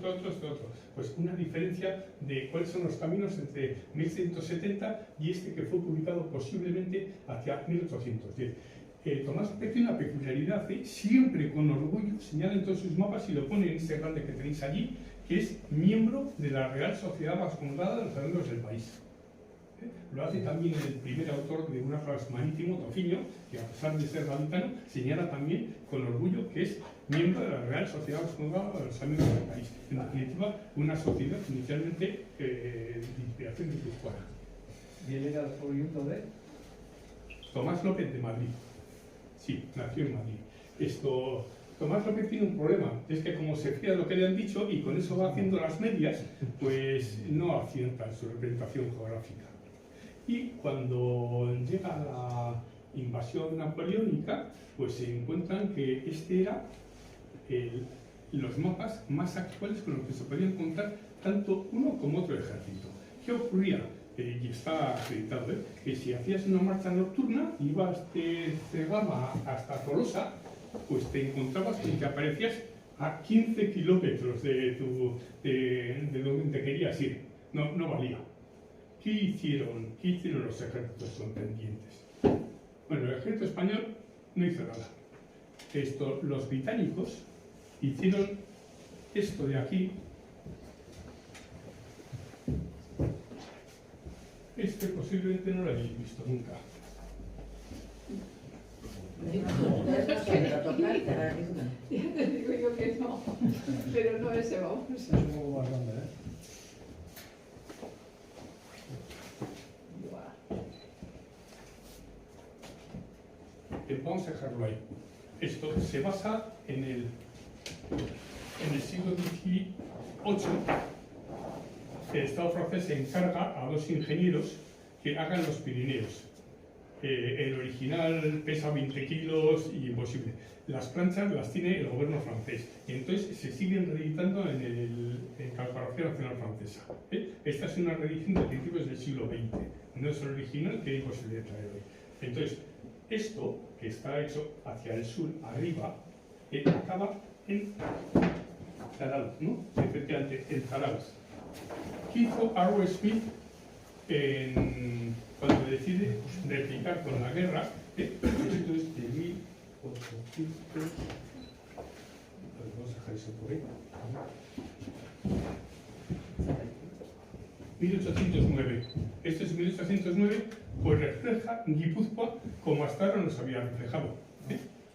Pues una diferencia de cuáles son los caminos entre 1670 y este que fue publicado posiblemente hacia 1810. Tomás López tiene una peculiaridad, siempre con orgullo señala en todos sus mapas y lo pone en ese grande que tenéis allí, que es miembro de la Real Sociedad Vascongada de los Amigos del País. Lo hace también el primer autor de un atlas marítimo, Tofiño, que a pesar de ser gaditano, señala también con orgullo que es miembro de la Real Sociedad Vascongada de los Amigos del País. En definitiva, una sociedad inicialmente de inspiración guipuzcoana. ¿Y él era oriundo de? Tomás López de Madrid. Sí, nació en Madrid. Tomás López tiene un problema, es que como se fía de lo que le han dicho y con eso va haciendo las medias, pues no acierta en su representación geográfica. Y cuando llega la invasión napoleónica, pues se encuentran que este era los mapas más actuales con los que se podían contar tanto uno como otro ejército. ¿Qué ocurría? Y está acreditado, que si hacías una marcha nocturna, ibas de Cegama hasta Tolosa, pues te encontrabas con que aparecías a 15 kilómetros de donde te querías ir. No valía. ¿Qué hicieron los ejércitos contendientes? Bueno, el ejército español no hizo nada. Los británicos hicieron esto de aquí. Posiblemente no lo hayáis visto nunca. Ya te digo yo que no, pero no ese vamos. Es un poco más grande, Vamos a dejarlo ahí. Esto se basa en el siglo XVIII. El Estado francés se encarga a dos ingenieros que hagan los Pirineos. El original pesa 20 kilos y imposible. Las planchas las tiene el gobierno francés. Y entonces se siguen reeditando en la Cartografía Nacional Francesa. Esta es una reedición de principios del siglo XX. No es el original que hay posibilidad de traer hoy. Entonces, esto, que está hecho hacia el sur, arriba, acaba en Zarauz, ¿no? Efectivamente, en Zarauz. ¿Qué hizo Arrow Smith cuando decide replicar con la guerra? Esto es de 1800. Vamos a dejar eso por ahí. 1809. Este es 1809, pues refleja Guipúzcoa como hasta ahora nos había reflejado,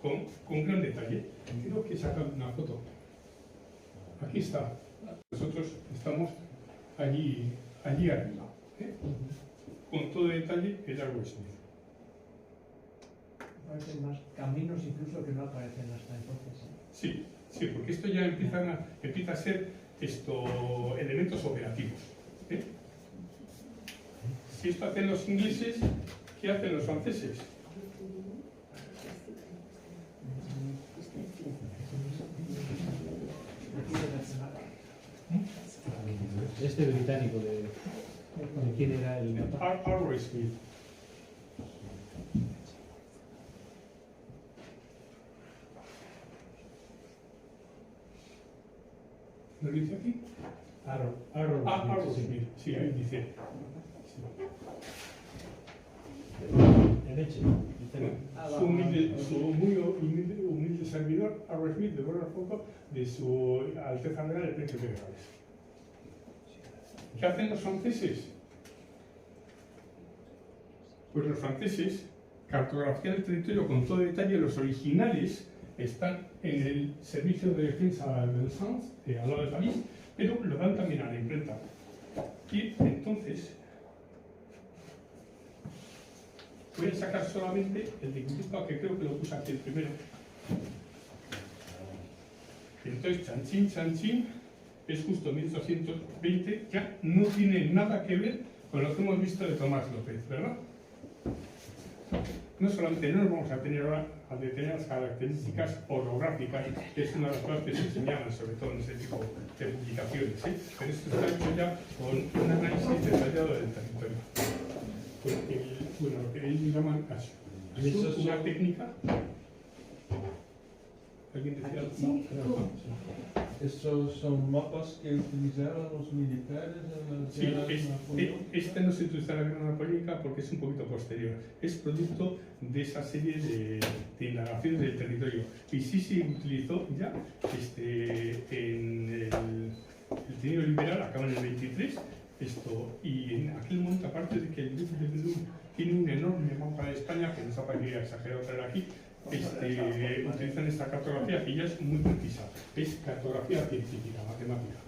con gran detalle. Creo que he sacado una foto. Aquí está. Nosotros estamos allí arriba, con todo detalle el árbol Smith. Aparecen más caminos incluso que no aparecen hasta entonces. Sí, sí, porque esto ya empieza a ser elementos operativos. Si esto hacen los ingleses, ¿qué hacen los franceses? Este británico de quién era el Arbor Smith. ¿Lo dice aquí? Arbor Smith, sí, ahí dice. El Eche. Su muy humilde servidor, Arbor Smith, de Borja Foco, de su Alteza Real, el Príncipe de Gales. ¿Qué hacen los franceses? Pues los franceses cartografían el territorio con todo detalle. Los originales están en el Servicio de Defensa del Sens, al lado de París, pero lo dan también a la imprenta. Y entonces voy a sacar solamente el de Guipúzcoa, que creo que lo puse aquí el primero. Entonces, Chanchín, es justo 1820, ya no tiene nada que ver con lo que hemos visto de Tomás López, ¿verdad? No solamente no nos vamos a tener ahora a detener las características orográficas, que es una de las cosas que se enseñaban, sobre todo en ese tipo de publicaciones, pero esto está hecho ya con un análisis detallado del territorio. Lo que ellos llaman ASU, una técnica. ¿Alguien decía algo? Sí, ¿Estos son mapas que utilizaban los militares en las guerras napoleónicas? Este no se utiliza en la guerra napoleónica porque es un poquito posterior. Es producto de esa serie de indagaciones del territorio. Y sí se utilizó ya en el trienio liberal, acaba en el 23, y en aquel momento, aparte de que el grupo de Blum tiene un enorme mapa de España, que no se parece exagerado traer aquí, utilizan esta cartografía que ya es muy precisa. Es cartografía científica, matemática.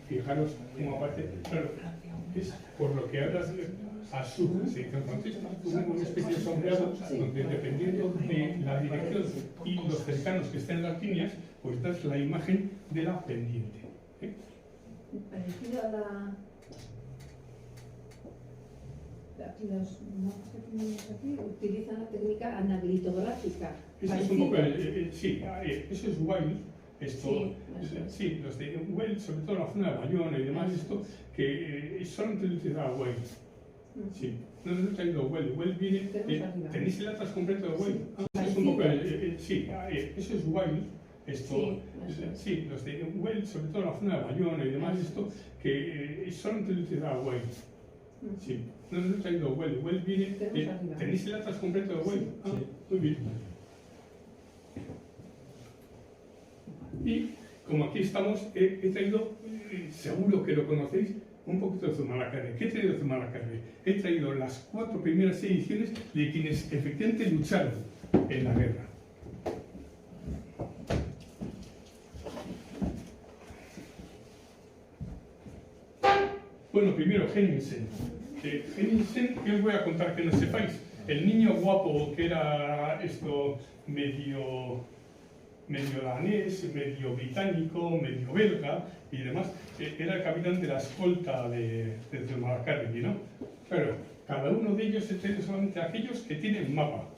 Fijaros cómo aparece, claro, es por lo que hablas ASU, se dice en francés, una especie de sombreado donde dependiendo de la dirección y los cercanos que estén en las líneas, pues das la imagen de la pendiente. parecido a los mapas que tenemos aquí, utilizan la técnica analitográfica. Eso es un poco, sí, eso es Wilde. Sí, los de Wilde, sobre todo en la zona de Bayona y demás, que solamente lo utilizaba Wilde. Sí, no he traído Wilde. Wilde viene. ¿Tenéis el atlas completo de Wilde? Es un poco, sí, eso es Wilde. Sí, los de Wilde, sobre todo en la zona de Bayona y demás, que solamente lo utilizaba Wilde. Sí, no he traído Wilde. Wilde viene. ¿Tenéis el atlas completo de Wilde? Muy bien. Y como aquí estamos, he traído, seguro que lo conocéis, un poquito de Zumalacárregui. ¿Qué he traído de Zumalacárregui? He traído las 4 primeras ediciones de quienes efectivamente lucharon en la guerra. Bueno, primero Henningsen. Henningsen, ¿qué os voy a contar que no sepáis? El niño guapo que era medio danés, medio británico, medio belga y demás, era el capitán de la escolta de Zumalacárregui, ¿no? Pero cada uno de ellos es solamente aquellos que tienen mapa,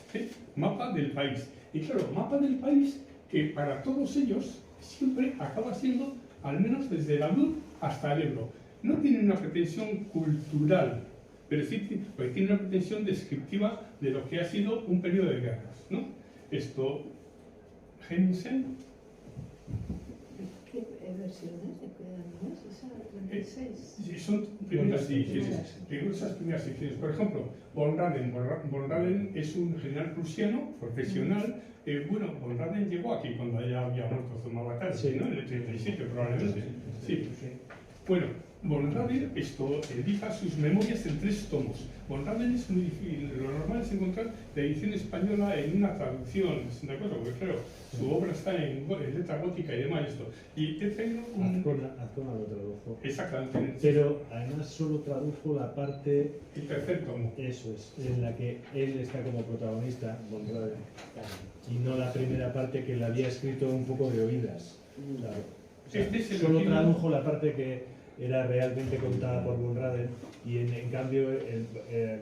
mapa del país. Y claro, mapa del país que para todos ellos siempre acaba siendo, al menos desde el Adur hasta el Ebro. No tiene una pretensión cultural, pero sí porque tiene una pretensión descriptiva de lo que ha sido un periodo de guerras, ¿no? Henningsen. ¿Qué versiones de cada año es esa? 36. Son primeras ediciones. Esas primeras ediciones. Por ejemplo, von Raden. Von Raden es un general prusiano, profesional. Bueno, von Raden llegó aquí cuando ya había muerto Zumalacárregui, ¿no? En el 37 probablemente. Sí. Bueno, Von Raven edita sus memorias en 3 tomos. Von Raven es muy difícil, lo normal es encontrar la edición española en una traducción, ¿de acuerdo? Porque claro, su obra está en letra gótica y demás esto. Y he traído Azcona lo tradujo. Exactamente. Pero además solo tradujo la parte... El tercer tomo. Eso es, en la que él está como protagonista, Von Raven, y no la primera parte que le había escrito un poco de oídas. Claro. O sea, solo tradujo la parte que era realmente contada por Von Raven y en cambio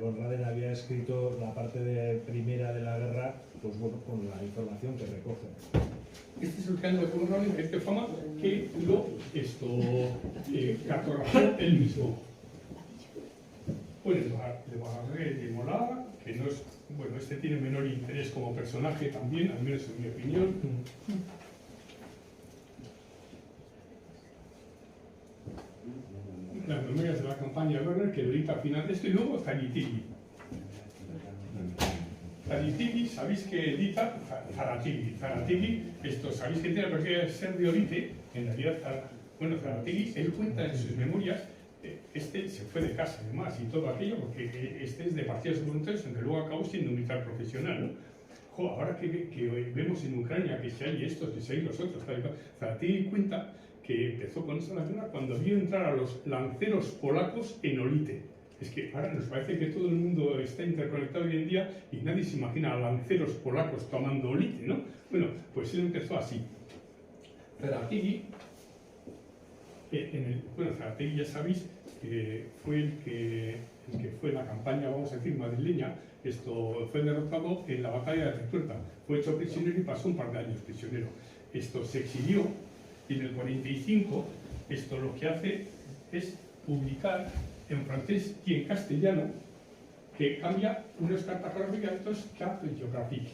Von Raven había escrito la parte primera de la guerra, pues bueno, con la información que recoge. Este es el canon de Von Raven, que es de fama, que lo cartografió él mismo. Bueno, de Barré de Mola, que no es, bueno, este tiene menor interés como personaje también, al menos en mi opinión. Las memorias de la campaña de Werner, que lo edita al final de esto, y luego Zaratigi. Zaratigi, sabéis que edita Zaratigi, esto sabéis que tiene porque ser de Orite, en realidad, bueno, Zaratigi, él cuenta en sus memorias, este se fue de casa además y todo aquello, porque este es de partidos voluntarios, aunque luego acabó siendo un militar profesional, ¿no? Jo, ahora que vemos en Ucrania que si hay estos, que si hay los otros, Zaratigi cuenta que empezó con esa guerra cuando vio entrar a los lanceros polacos en Olite. Es que ahora nos parece que todo el mundo está interconectado hoy en día y nadie se imagina a lanceros polacos tomando Olite, ¿no? Bueno, pues él empezó así. Zaratigi, Zaratigi ya sabéis que fue el que fue en la campaña, vamos a decir, madrileña, fue derrotado en la batalla de Retuerta, fue hecho prisionero y pasó un par de años prisionero. Se exilió. Y en el 45, lo que hace es publicar en francés y en castellano, que cambia unas cartas geográficas y otras cartas geográficas.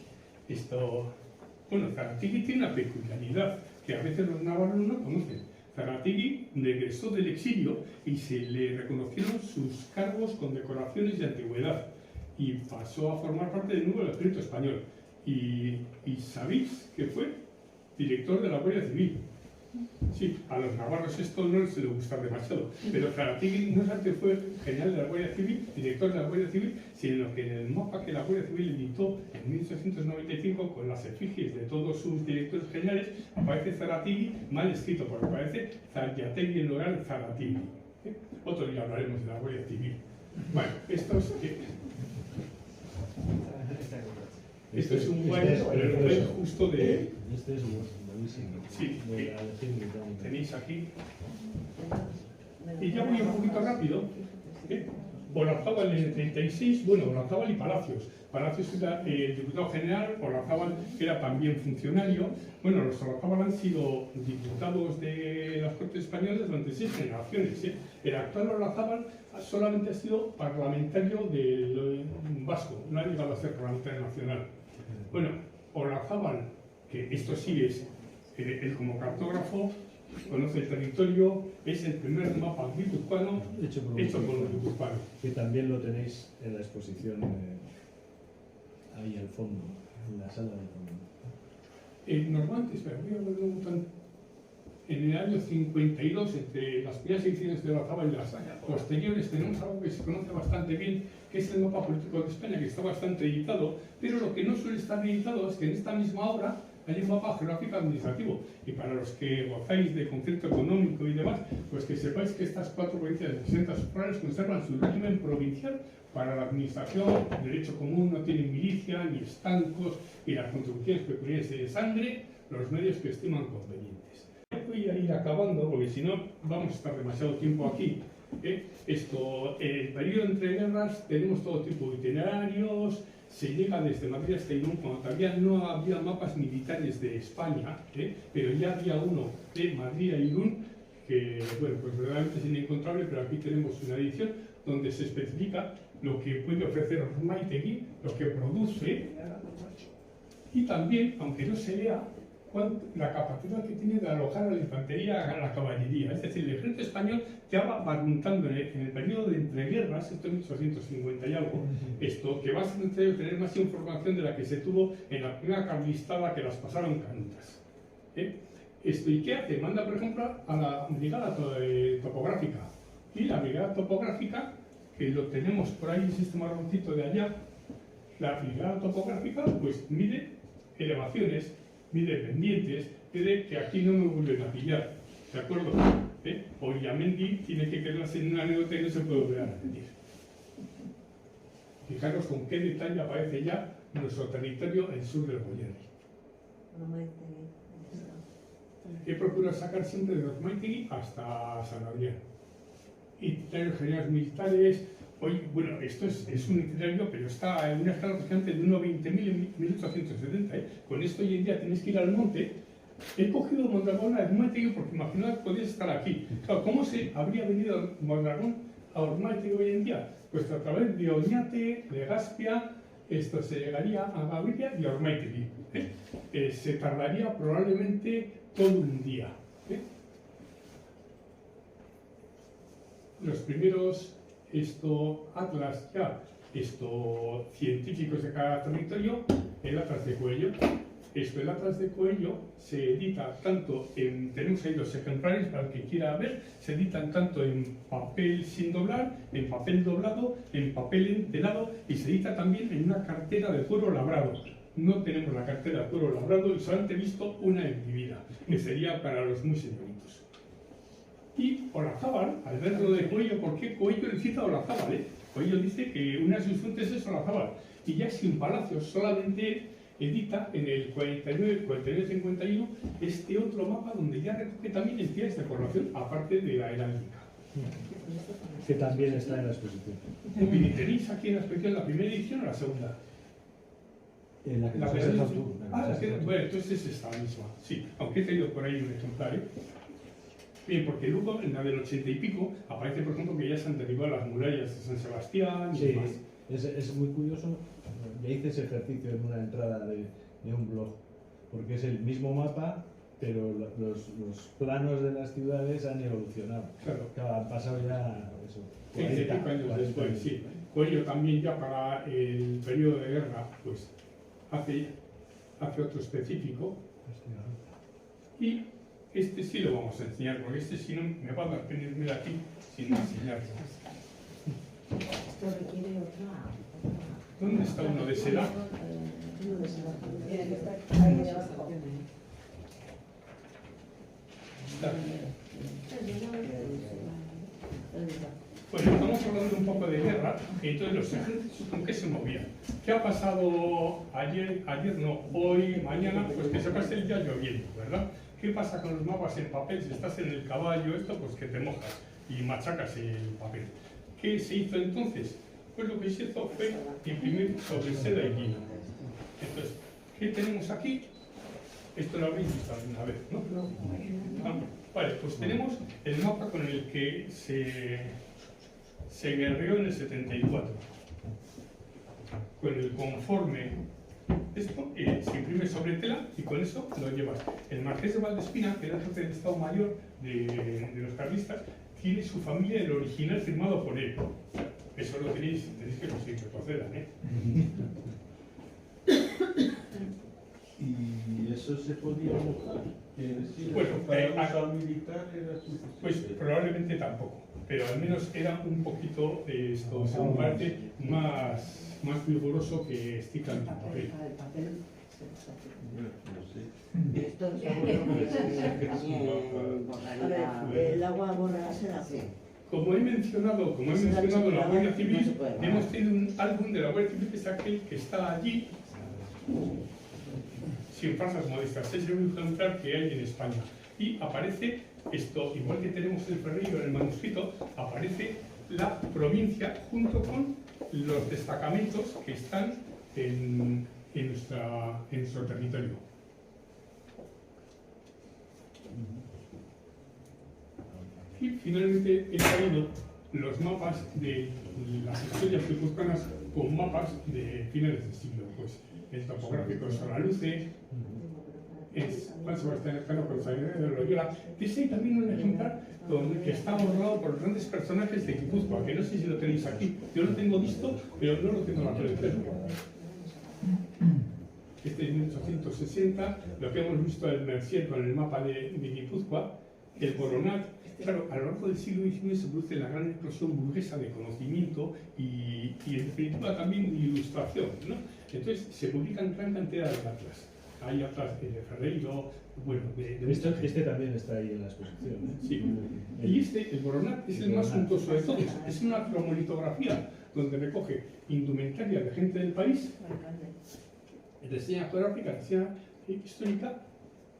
Bueno, Zaratigi tiene una peculiaridad que a veces los navarros no conocen. Zaratigi regresó del exilio y se le reconocieron sus cargos, condecoraciones de antigüedad y pasó a formar parte del nuevo ejército español. Y sabéis que fue director de la Guardia Civil. Sí, a los navarros esto no les suele gustar demasiado, pero Zaratigi no solamente fue general de la Guardia Civil, director de la Guardia Civil, sino que en el mapa que la Guardia Civil editó en 1895 con las efigies de todos sus directores generales, aparece Zaratigi mal escrito, porque aparece Zayategui en lugar de Zaratigi. Otro día hablaremos de la Guardia Civil. Bueno, esto es un baile, pero es justo de... Este es buenísimo. Sí, tenéis aquí. Y ya voy un poquito rápido. Olazábal en el 36, bueno, Olazábal y Palacios. Palacios era el diputado general, Olazábal era también funcionario. Bueno, los Olazábal han sido diputados de las Cortes Españolas durante 6 generaciones. El actual Olazábal solamente ha sido parlamentario del vasco, no ha llegado a ser parlamentario nacional. Bueno, Olazábal, que esto sí es, él como cartógrafo, conoce el territorio, es el primer mapa guipuzcoano hecho por los guipuzcoanos. Que también lo tenéis en la exposición ahí al fondo, en la sala del fondo. Normalmente, espera, voy a volver un montón. En el año 52, entre las primeras ediciones de Olazábal y las posteriores, tenemos algo que se conoce bastante bien, que es el mapa político de España, que está bastante editado, pero lo que no suele estar editado es que en esta misma obra hay un mapa geográfico administrativo. Y para los que gozáis de concierto económico y demás, pues que sepáis que estas 4 provincias de 60 rurales conservan su régimen provincial para la administración, derecho común, no tienen milicia ni estancos y las contribuciones peculiares de sangre, los medios que estiman convenientes. Voy a ir acabando porque si no vamos a estar demasiado tiempo aquí. El periodo entre guerras tenemos todo tipo de itinerarios, se llega desde Madrid hasta Irún, cuando todavía no había mapas militares de España, pero ya había uno de Madrid a Irún, que bueno, pues verdaderamente es inencontrable, pero aquí tenemos una edición donde se especifica lo que puede ofrecer Ormaitegui, lo que produce, y también, aunque no se lea, la capacidad que tiene de alojar a la infantería, a la caballería. Es decir, el ejército español ya va barruntando en el periodo de entreguerras, esto en 1850 y algo, que va a ser necesario tener más información de la que se tuvo en la primera carlistada que las pasaron canutas. ¿Y qué hace? Manda, por ejemplo, a la brigada topográfica Y la brigada topográfica, que lo tenemos por ahí, este marroncito de allá, la brigada topográfica pues mide elevaciones, mide pendientes, mide que aquí no me vuelven a pillar, ¿de acuerdo? Oyamendi tiene que quedarse en una anécdota y no se puede volver a repetir. Fijaros con qué detalle aparece ya nuestro territorio en el sur del Goierri. He procurado sacar siempre de Ormaitegui hasta San Adrián. Itinerarios generales militares. Hoy, bueno, esto es un itinerario, pero está en una escala aproximadamente de 1.20.000 en 1870. Con esto hoy en día tenéis que ir al monte. He cogido Mondragón a Ormaitegui porque imaginad que podéis estar aquí. Claro, ¿cómo se habría venido Mondragón a Ormaitegui hoy en día? Pues a través de Oñate, de Gaspia, esto se llegaría a Gaviria y a Ormaitegui. Se tardaría probablemente todo un día. Los primeros atlas ya científicos de cada territorio, el atlas de Coello. El atlas de Coello se edita tanto en, tenemos ahí los ejemplares para el que quiera ver, se editan tanto en papel sin doblar, en papel doblado, en papel entelado y se edita también en una cartera de cuero labrado. No tenemos la cartera de cuero labrado y solamente he visto una en mi vida, que sería para los muy señoritos. Y Olazábal, al verlo de Coello, ¿por qué Coello le cita a Olazábal? Coello dice que una de sus fuentes es Olazábal y ya sin Palacios solamente edita en el 49-51 este otro mapa donde ya recoge también entidades de población aparte de la heráldica. Que también está en la exposición. ¿Y tenéis aquí en la exposición la primera edición o la segunda? En la que nos has primera dejado edición. tú. Bueno, entonces es esta misma. Sí, aunque he traído por ahí un ejemplar. Bien, porque luego en la del 80 y pico aparece, por ejemplo, que ya se han derribado las murallas de San Sebastián y demás. Es muy curioso. Ya hice ese ejercicio en una entrada de un blog, porque es el mismo mapa, pero los planos de las ciudades han evolucionado. Claro, han pasado ya eso. 40 años después, sí. Coello también ya para el periodo de guerra, pues hace otro específico. Y este sí lo vamos a enseñar, porque este si no me va a dar pena irme de aquí sin enseñar. Esto requiere otra. ¿Dónde está uno de seda? Tiene que estar ahí debajo. Bueno, estamos hablando un poco de guerra, y entonces los ejércitos con qué se movían. ¿Qué ha pasado ayer no, hoy, mañana? Pues que se pase el día lloviendo, ¿verdad? ¿Qué pasa con los mapas en papel? Si estás en el caballo, pues que te mojas y machacas el papel. ¿Qué se hizo entonces? Pues lo que se hizo fue imprimir sobre seda y lino. Entonces, ¿qué tenemos aquí? Esto lo habréis visto alguna vez, ¿no? Vale, pues tenemos el mapa con el que se guerreó en el 74. Con el conforme, esto se imprime sobre tela y con eso lo llevas. El marqués de Valdespina, que era jefe del Estado Mayor de los carlistas, tiene su familia el original firmado por él. Eso lo tenéis que conseguir que procedan, ¿Y eso se podía mojar? Bueno, para usar militar era suficiente. pues probablemente tampoco, pero al menos era un poquito, según parte, más vigoroso que stick and papel. No sé. Esto seguro que también borraría. El agua borra la seda. Sí. Como he mencionado la Guardia Civil, hemos tenido un álbum de la Guardia Civil que es aquel que está allí, sin falsas modestas, es el único ejemplar que hay en España. Y aparece esto, igual que tenemos el Ferreiro en el manuscrito, aparece la provincia junto con los destacamentos que están en nuestro territorio. Y finalmente he traído los mapas de las historias guipuzcoanas con mapas de finales del siglo. Pues el topográfico es Solaluce, es Juan Sebastián Elcano con Sagrada de Loyola. Dice también un ejemplar que está borrado por grandes personajes de Guipúzcoa, que no sé si lo tenéis aquí. Yo lo tengo visto, pero no lo tengo en la colección. Este es 1860, lo que hemos visto en Mercier con el mapa de Guipúzcoa. el Boronat, claro, a lo largo del siglo XIX se produce la gran explosión burguesa de conocimiento y en definitiva también de ilustración, ¿no? Entonces se publican gran cantidad de atlas. Hay atlas de Ferreiro, bueno, Este también está ahí en la exposición, ¿eh? Sí. Y el Boronat es el más suntuoso de todos. Es una cromonitografía donde recoge indumentaria de gente del país, reseña geográfica, reseña histórica,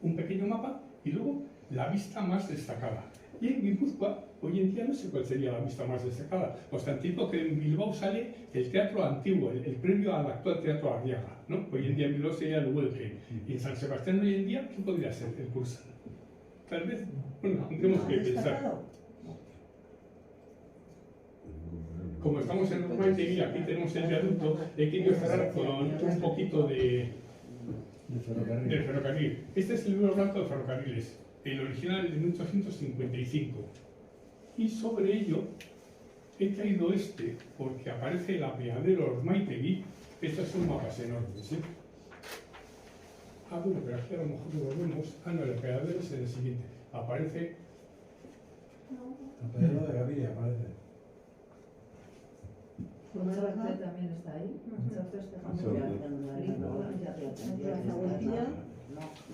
un pequeño mapa y luego la vista más destacada. Y en Guipúzcoa, hoy en día no sé cuál sería la vista más destacada. Constantino, que en Bilbao sale el teatro antiguo, el previo al actual teatro Arriaga, ¿no? Hoy en día en Bilbao sería el Guggenheim. Y en San Sebastián hoy en día, ¿qué podría ser? El Cursal. Tal vez, bueno, tenemos que pensar. Como estamos en Ormaetegui, aquí tenemos el viaducto, he querido cerrar con un poquito de ferrocarril. Este es el libro blanco de ferrocarriles, el original de 1855. Y sobre ello he traído este, porque aparece el apeadero Ormaetegui. Estos son mapas enormes, ¿eh? Ah, bueno, pero aquí a lo mejor lo volvemos. Ah, no, el apeadero es el siguiente. Aparece... El apeadero de Gaviria aparece. Chaucer también está ahí. Chaucer está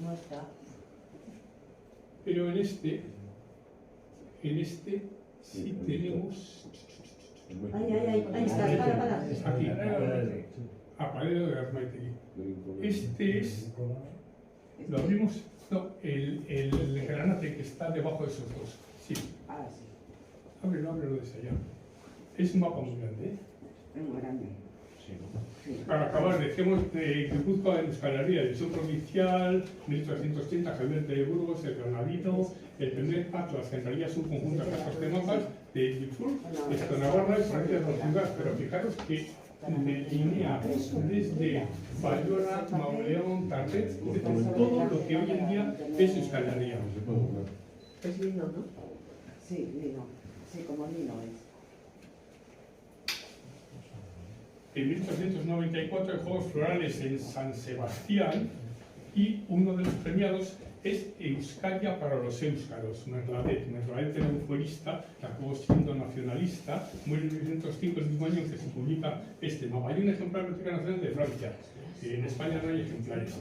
No está. Pero en este sí tenemos... Ahí está, para. Aquí, apeadero de Ormaetegui. Este es... Lo abrimos... No, el granate que está debajo de esos dos. Sí. Ah, sí. Ábrelo desde allá. Es un mapa muy grande, ¿eh? Es muy grande. Para acabar, decimos de Guipúzcoa en Euskal Herria, edición provincial, 1330, Javier de Burgos, el Granadino, el primer atlas, que en realidad es un conjunto de cajas de mapas de Guipúzcoa, esto Navarra y Francia de Portugal, pero fijaros que delinea desde Bayona, Mauleón, Tartet, todo lo que hoy en día es Euskal Herria. Es lino, ¿no? Sí, lino. Sí, como lino es. En 1894 en Juegos Florales en San Sebastián y uno de los premiados es Euskaria para los Éuskaros, Merladet. Merladet era un fuerista que acabó siendo nacionalista, muere en 1905, el mismo año en que se publica este mapa. Hay un ejemplar de Biblioteca Nacional de Francia, en España no hay ejemplares.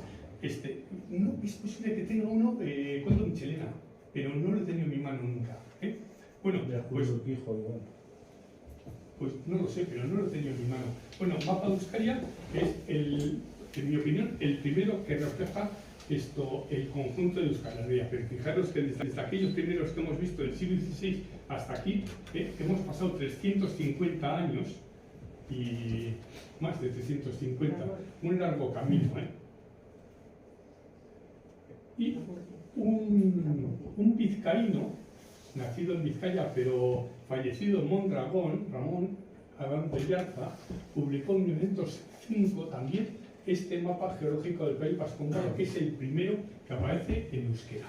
No, es posible que tenga uno de Conde Michelena, pero no lo he tenido en mi mano nunca. Bueno, pues no lo sé, pero no lo he tenido en mi mano. Bueno, mapa de Euskaria es, en mi opinión, el primero que refleja el conjunto de Euskal Herria. Pero fijaros que desde aquellos primeros que hemos visto del siglo XVI hasta aquí, hemos pasado 350 años y más de 350, un largo camino. Y un vizcaíno, nacido en Vizcaya, pero fallecido en Mondragón, Ramón Adán de Yarza, publicó en 1905 también este mapa geológico del País Vascongado, que es el primero que aparece en euskera.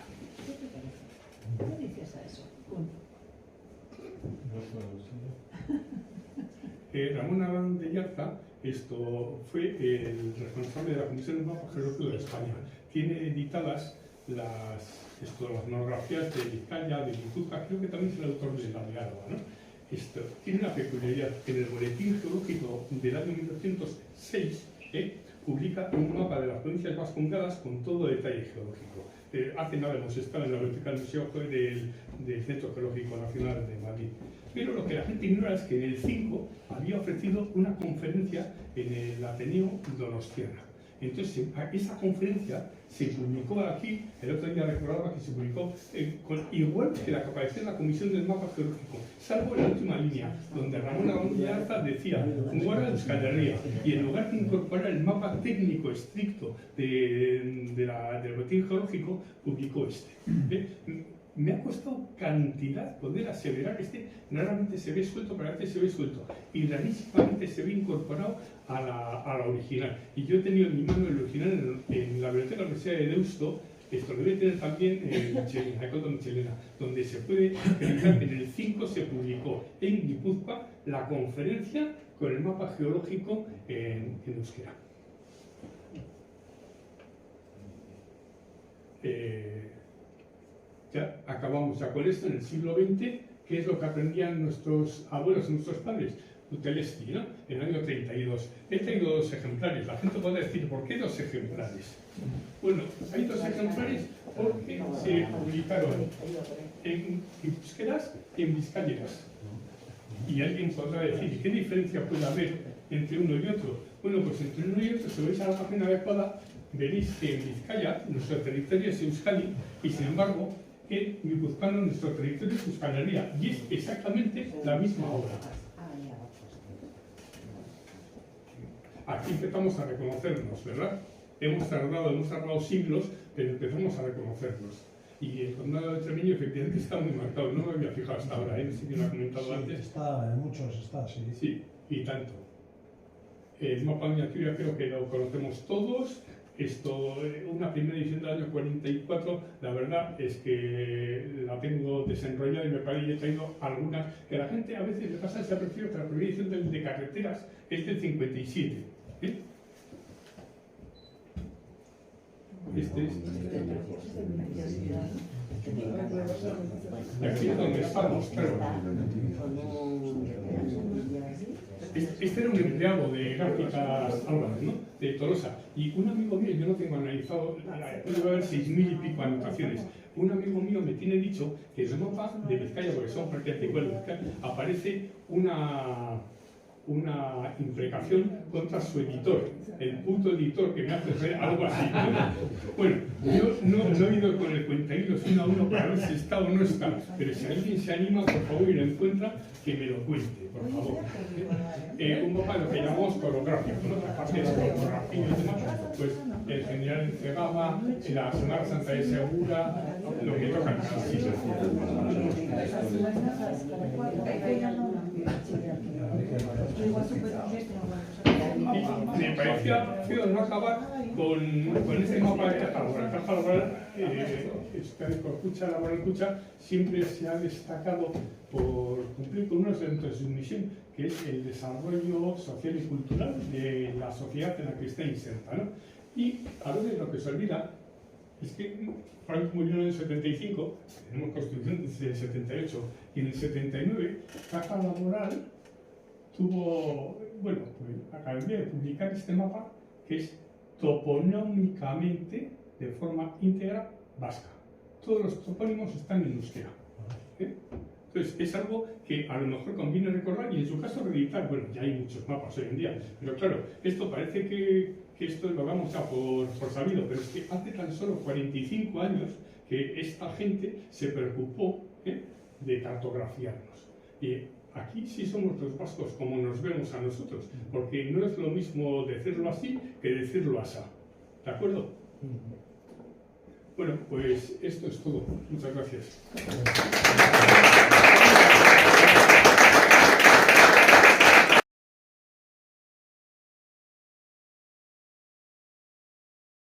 ¿Qué dices a eso? Ramón Adán de Yarza fue el responsable de la Comisión del Mapa Geológico de España. Tiene editadas las monografías de Vizcaya, de Guipúzcoa, creo que también es el autor de la de Álava, ¿no? Tiene una peculiaridad, que en el Boletín Geológico del año 1906 publica un mapa de las provincias vascongadas con todo detalle geológico. Hace nada hemos estado en la biblioteca del Museo del Centro Geológico Nacional de Madrid. Pero lo que la gente ignora es que en el 5 había ofrecido una conferencia en el Ateneo Donostiana. Entonces, esa conferencia se publicó aquí, el otro día recordaba que se publicó igual que la que apareció en la Comisión del Mapa Geológico, salvo en la última línea, donde Ramón Adán de Yarza decía guarda Euskal Herria, y en lugar de incorporar el mapa técnico estricto del boletín geológico, publicó este. Me ha costado cantidad poder aseverar raramente se ve suelto, pero a veces se ve suelto, y rarísimamente se ve incorporado a la original. Y yo he tenido en mi mano el original en la Biblioteca Universidad de Deusto, esto lo debe tener también en Michelena, Conde Michelena, donde se puede verificar que en el 5 se publicó en Guipúzcoa la conferencia con el mapa geológico en euskera. ya acabamos ya con esto en el siglo XX, que es lo que aprendían nuestros abuelos y nuestros padres. Utelesti, ¿no? En el año 32. He traído 2 ejemplares. La gente puede decir, ¿por qué 2 ejemplares? Bueno, hay 2 ejemplares porque se publicaron en guipuzqueras y en vizcayeras. Y alguien podrá decir, ¿qué diferencia puede haber entre uno y otro? Bueno, pues entre uno y otro, si vais a la página adecuada, veréis que en Vizcaya nuestro territorio es Euskadi y sin embargo en guipuzcoano nuestro territorio es Euskal Herria y es exactamente la misma obra. Aquí empezamos a reconocernos, ¿verdad? Hemos tardado siglos, pero empezamos a reconocernos. Y el condado de Treviño efectivamente está muy marcado, no me había fijado hasta ahora, no sé quién lo ha comentado antes. Está, en muchos está, sí. Sí, y tanto. El mapa de miniatura creo que lo conocemos todos. Esto, una primera edición del año 44, la verdad es que la tengo desenrollada y me parece que he traído algunas que a la gente a veces le pasa desapercibido, que la primera edición de carreteras es del 57. Este es. Y aquí es donde estamos, claro. Este era un empleado de Gráficas Álvarez, ¿no? De Tolosa. Y un amigo mío, yo no tengo analizado, puede haber 6.000 y pico anotaciones. Un amigo mío me tiene dicho que en el mapa de Vizcaya, porque son prácticamente iguales, aparece una imprecación contra su editor, el puto editor que me hace hacer algo así. Bueno, yo no he ido con el cuentahilos 1 a 1 para ver si está o no está, pero si alguien se anima, por favor, y lo encuentra, que me lo cuente, por favor. Un mapa de lo que llamamos coreográfico, ¿no? Aparte de la coreografía y demás, pues el general entregaba, la Semana Santa de Segura, lo que toca en cada sitio. Me parecía feo no acabar con ese mapa de caja laboral. Caja laboral, laboral Cucha, siempre se ha destacado por cumplir con unos elementos de su misión, que es el desarrollo social y cultural de la sociedad en la que está inserta, ¿no? Y a veces lo que se olvida es que Franco murió en el 75, tenemos constitución desde el 78, y en el 79 Caja Laboral tuvo, bueno, pues acabé de publicar este mapa que es toponómicamente de forma íntegra vasca. Todos los topónimos están en euskera. Entonces, es algo que a lo mejor conviene recordar y en su caso reeditar. Bueno, ya hay muchos mapas hoy en día, pero claro, esto parece que esto lo hagamos ya por sabido, pero es que hace tan solo 45 años que esta gente se preocupó de cartografiarnos. Y aquí sí somos los vascos como nos vemos a nosotros, porque no es lo mismo decirlo así que decirlo así. ¿De acuerdo? Bueno, pues esto es todo. Muchas gracias.